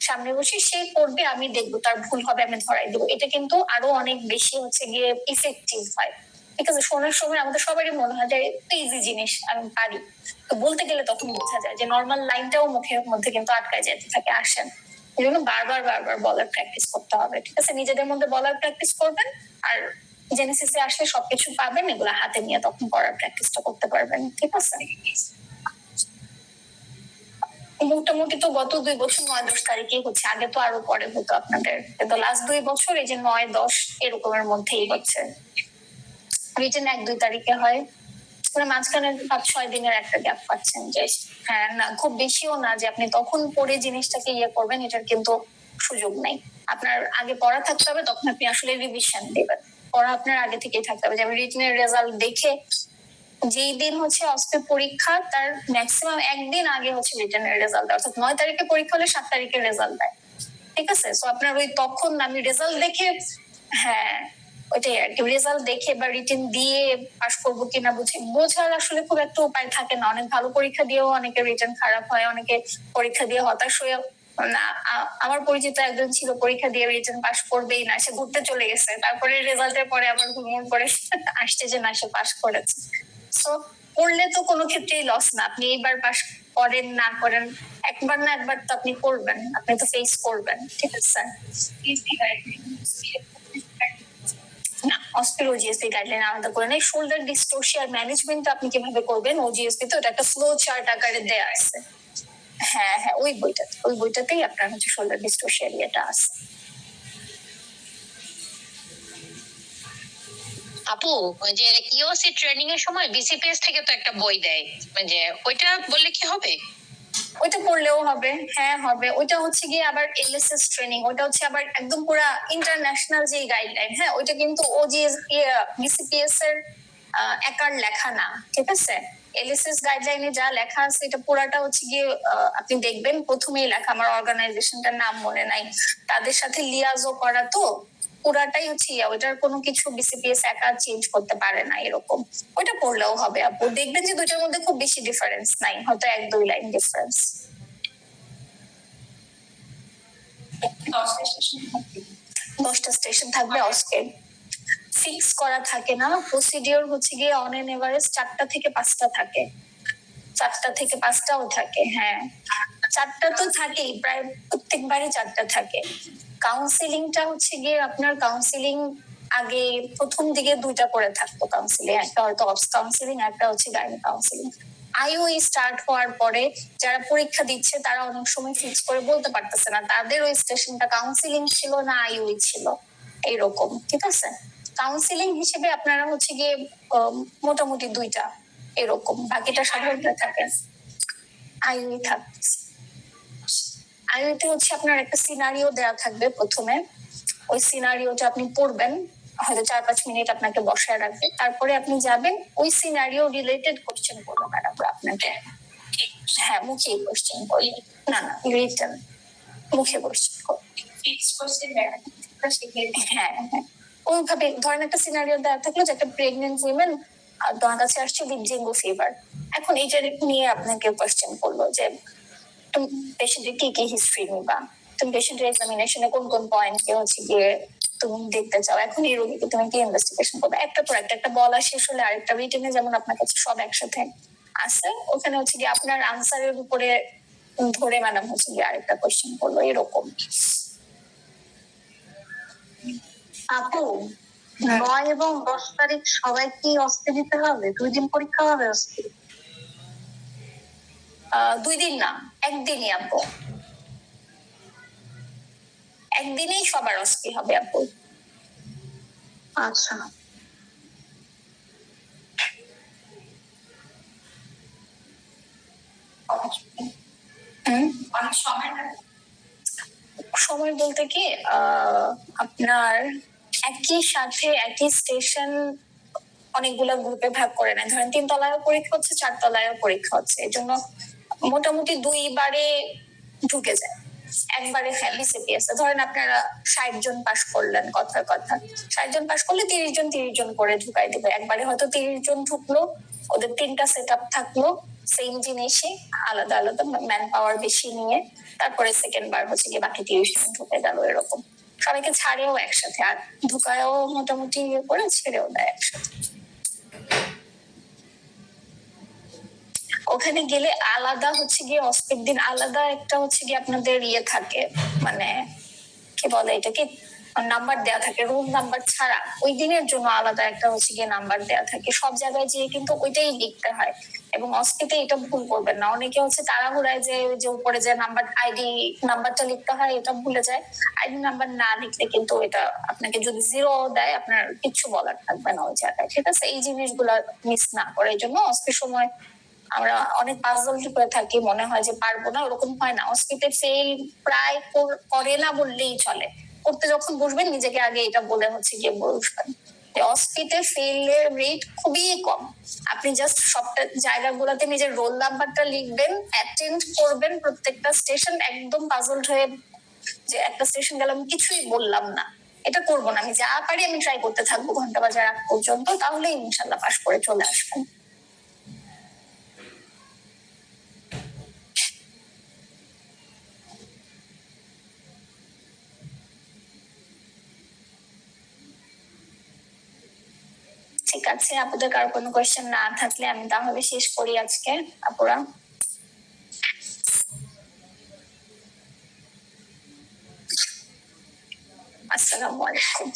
সামনে বসে সে করবে, আমি দেখবো, তার ভুল হবে আমি ধরাই দেবো। এটা কিন্তু আরো অনেক বেশি হচ্ছে গিয়ে ইফেক্টিভ হয়, ঠিক আছে? শোনার সময় আমাদের সবারই মনে হয় যে ইজি জিনিস আমি পারি, তো বলতে গেলে তখন বোঝা যায় যে নর্মাল লাইনটাও মুখের মধ্যে কিন্তু আটকায় যেতে থাকে, আসেন। এই জন্য বারবার বারবার বলার প্র্যাকটিস করতে হবে, ঠিক আছে? নিজেদের মধ্যে বলার প্র্যাকটিস করবেন, আর জেনেসিসে আসলে সবকিছু পাবেন, এগুলো হাতে নিয়ে তখন পড়ার প্র্যাকটিসটা করতে পারবেন, ঠিক আছে? মোটামুটি তো গত 2 বছর 9-10 তারিখেই হচ্ছে, আগে তো আরো পরে হতো আপনাদের, কিন্তু লাস্ট 2 বছর এই যে 9-10 এরকমের মধ্যেই হচ্ছে। রিটেন 1-2 তারিখে হয়, মাঝখানে 5-6 দিনের একটা গ্যাপ পাচ্ছেন। যে হ্যাঁ, না খুব বেশিও না যে আপনি তখন পড়ে জিনিসটাকে করবেন, এটার কিন্তু সুযোগ নেই। আপনার আগে পড়া থাকতে হবে, তখন আপনি আসলে রিভিশন দিবেন। পড়া আপনার আগে থেকেই থাকতে হবে। যেমন রিটেনের রেজাল্ট দেখে যেই দিন হচ্ছে অস্পি পরীক্ষা তার ম্যাক্সিমাম একদিন আগে হচ্ছে রিটেনের রেজাল্ট দেয়, অর্থাৎ 9 তারিখে পরীক্ষা হলে 7 তারিখের রেজাল্ট দেয়, ঠিক আছে? তো আপনার ওই তখন আমি রেজাল্ট দেখে, হ্যাঁ ওইটাই আর কি, রেজাল্ট দেখে বা রিটেন দিয়ে পাস করবো কিনা বোঝার আসলে খুব একটা উপায় থাকে না। অনেক ভালো পরীক্ষা দিয়েও অনেকে রিটেন খারাপ হয়, অনেকে পরীক্ষা দিয়ে হতাশ হয়ে, আমার পরিচিত একজন ছিল পরীক্ষা দিয়ে রিটেন পাস করবেই না, সে ঘুরতে চলে গেছে, তারপরে রেজাল্টের পরে আবার ঘুমোর করে আসছে যে না সে পাস করেছে। তো পড়লে তো কোনো ক্ষেত্রেই লস না, আপনি এইবার পাস করেন না করেন, একবার না একবার তো আপনি করবেন, আপনি তো ফেস করবেন, ঠিক আছে? না, অস্পির ওজিএসপি গাইডলাইন আলাদা করে নেই। শোল্ডার ডিস্টোর্সিয়ার ম্যানেজমেন্ট আপনি কিভাবে করবেন ওজিএসপি তো এটা একটা ফ্লো চার্ট আকারে দেয়া আছে। হ্যাঁ হ্যাঁ, ওই বইটাতেই আপনার হচ্ছে শোল্ডার ডিস্টোর্সিয়ার ইয়েটা আছে। আপু, ওই যে ইওসি ট্রেনিং এর সময় বিসিপিএস থেকে তো একটা বই দেয়, যে ওইটা বললে কি হবে? ওইটা পড়লেও হবে, হ্যাঁ হবে। ওইটা হচ্ছে গিয়ে আবার এলএসএস ট্রেনিং, ওইটা হচ্ছে আবার একদম পুরা ইন্টারন্যাশনাল যে গাইডলাইন। হ্যাঁ, ওইটা কিন্তু ওজিএস বিসিপিএস এর একার লেখা না, ঠিক আছে? এলএসএস গাইডলাইনে যা লেখা আছে এটা পুরাটা হচ্ছে গিয়ে আপনি দেখবেন প্রথমেই লেখা, আমার অর্গানাইজেশনটার নাম মনে নাই, তাদের সাথে লিয়াজও করা, তো পুরাটাই হচ্ছে ওইটার কোনো কিছু বিসিপিএস একা চেঞ্জ করতে পারে না এরকম। ওইটা পড়লেও হবে আপু, দেখবেন যে দুইটার মধ্যে খুব বেশি ডিফারেন্স নাই, হয়তো 1-2 লাইন ডিফারেন্স। 10টা স্টেশন থাকবে অস্কের, ফিক্স করা থাকে না। প্রসিডিওর হচ্ছে গিয়ে অন এন এভারেজ 4টা থেকে 5টা থাকে, 4টা থেকে 5টাও থাকে। হ্যাঁ, 4টা তো থাকেই, প্রায় প্রত্যেকবারই 4টা থাকে। কাউন্সিলিংটা হচ্ছে গিয়ে আপনার কাউন্সিলিং আগে প্রথম দিকে 2টা করে থাকতো কাউন্সিলিং, একটা হয়তো অবস কাউন্সিলিং, একটা হচ্ছে গাইনি কাউন্সিলিং। আইওই স্টার্ট হওয়ার পরে যারা পরীক্ষা দিচ্ছে তারা অনেক সময় ফিক্স করে বলতে পারতেছে না তাদের ওই স্টেশনটা কাউন্সিলিং ছিল না আইওই ছিল, এইরকম, ঠিক আছে? কাউন্সিলিং হিসেবে আপনারা হচ্ছে গিয়ে মোটামুটি 2টা এরকম, বাকিটা সাধারণত থাকে। আইওই থাকছে, আইওতে হচ্ছে আপনার একটা সিনারিও দেওয়া থাকবে প্রথমে, ওই সিনারিওটা আপনি পড়বেন, হয়তো 4-5 মিনিট আপনাকে বসায় রাখবে, তারপরে আপনি যাবেন, ওই সিনারিও রিলেটেড কোশ্চেন করবে ম্যাডাম আপনাকে। হ্যাঁ, মুখে কোশ্চেন করবে, না না রিটেন, মুখে কোশ্চেন করবে। হ্যাঁ হ্যাঁ, ওইভাবে ধরেন একটা সিনারিও দেওয়া থাকলো যে একটা প্রেগনেন্ট উইমেন তোমার কাছে আসছে উইথ ডেঙ্গু ফিভার, এখন এইটা নিয়ে আপনাকে কোশ্চেন করলো যে তুমি পেশেন্টের কি কি হিস্ট্রি নিবা, তুমি পেশেন্টের এক্সামিনেশনে কোন কোন পয়েন্ট কে হচ্ছে গিয়ে তুমি দেখতে চাও, এখন এই রোগীকে তুমি কি ইনভেস্টিগেশন করবে, একটা পর একটা বলা শেষ হলে আরেকটা রিটেনে যেমন আপনার কাছে সব একসাথে আছে, ওখানে হচ্ছে গিয়ে আপনার আনসারের উপরে ধরে ম্যাডাম হচ্ছে গিয়ে আরেকটা কোশ্চেন করলো, এরকম। আপু, 9 এবং 10 তারিখ সবাই কি অস্তে দিতে হবে? 2 দিন পরীক্ষা হবে অস্তে? 2 দিন না, একদিনই আপু, একদিনেই সবার অস্কি হবে আপু। আচ্ছা, সময় বলতে কি আপনার একই সাথে একই স্টেশন অনেকগুলো গ্রুপে ভাগ করে নেয়, ধরেন 3 তলায়ও পরীক্ষা হচ্ছে, 4 তলায়ও পরীক্ষা হচ্ছে, এই জন্য মোটামুটি 2 বারে ঢুকে যায় একবারে। হ্যাঁ, বিসিপিএস ধরেন আপনারা 60 জন পাশ করলেন, কথার কথা 60 জন পাশ করলে 30 জন 30 জন করে ঢুকাই দিবে একবারে, হয়তো 30 জন ঢুকলো, ওদের 3টা সেট আপ থাকলো সেম জিনিসই, আলাদা আলাদা ম্যান পাওয়ার বেশি নিয়ে, তারপরে সেকেন্ড বার হচ্ছে গিয়ে বাকি 30 জন ঢুকে গেল, এরকম। সবাইকে ছাড়েও একসাথে, আর ঢুকায়ও মোটামুটি ইয়ে করে ছেড়েও দেয় একসাথে। ওখানে গেলে আলাদা হচ্ছে গিয়ে অস্পের দিন আলাদা একটা হচ্ছে গিয়ে আপনাদের ইয়ে থাকে, মানে কি বলে এটাকে, নাম্বার দেয়া থাকে, রুম নাম্বার ছাড়া ওই দিনের জন্য আলাদা একটা হচ্ছে গিয়ে নাম্বার দেয়া থাকে, সব জায়গায় যেয়ে কিন্তু ওইটাই লিখতে হয়। এবং অস্পিতে এটা ভুল করবেন না, অনেকে হচ্ছে তাড়াহুড়ায় যে উপরে যে নাম্বার আইডি নাম্বারটা লিখতে হয় এটা ভুলে যায়, আইডি নাম্বার না লিখলে কিন্তু এটা আপনাকে যদি 0 দেয় আপনার কিছু বলার থাকবে না ওই জায়গায়, ঠিক আছে? এই জিনিসগুলা মিস না করে, এই জন্য অস্পির সময় আমরা অনেক পাজল করে থাকি, মনে হয় যে পারবো না, ওরকম হয় না। অস্পিতে ফেল প্রায় করে না বললেই চলে, করতে যখন বসবেন নিজেকে আগে এটা বলে হচ্ছে গিয়ে বসবেন। অস্পিতে ফেলের রেট খুবই কম, আপনি জাস্ট সবটা জায়গাগুলোতে নিজের রোল নাম্বারটা লিখবেন, অ্যাটেন্ড করবেন প্রত্যেকটা স্টেশন, একদম পাজল হয়ে যে একটা স্টেশন গেলাম কিছুই বললাম না, এটা করবো না, আমি যা পারি আমি ট্রাই করতে থাকবো ঘন্টা বাজার আগ পর্যন্ত, তাহলে ইনশাল্লাহ পাশ করে চলে আসবেন। ঠিক আছে, আপনাদের কারো কোনো কোয়েশ্চেন না থাকলে আমি তাহলে শেষ করি আজকে আপুরা। আসসালামু আলাইকুম।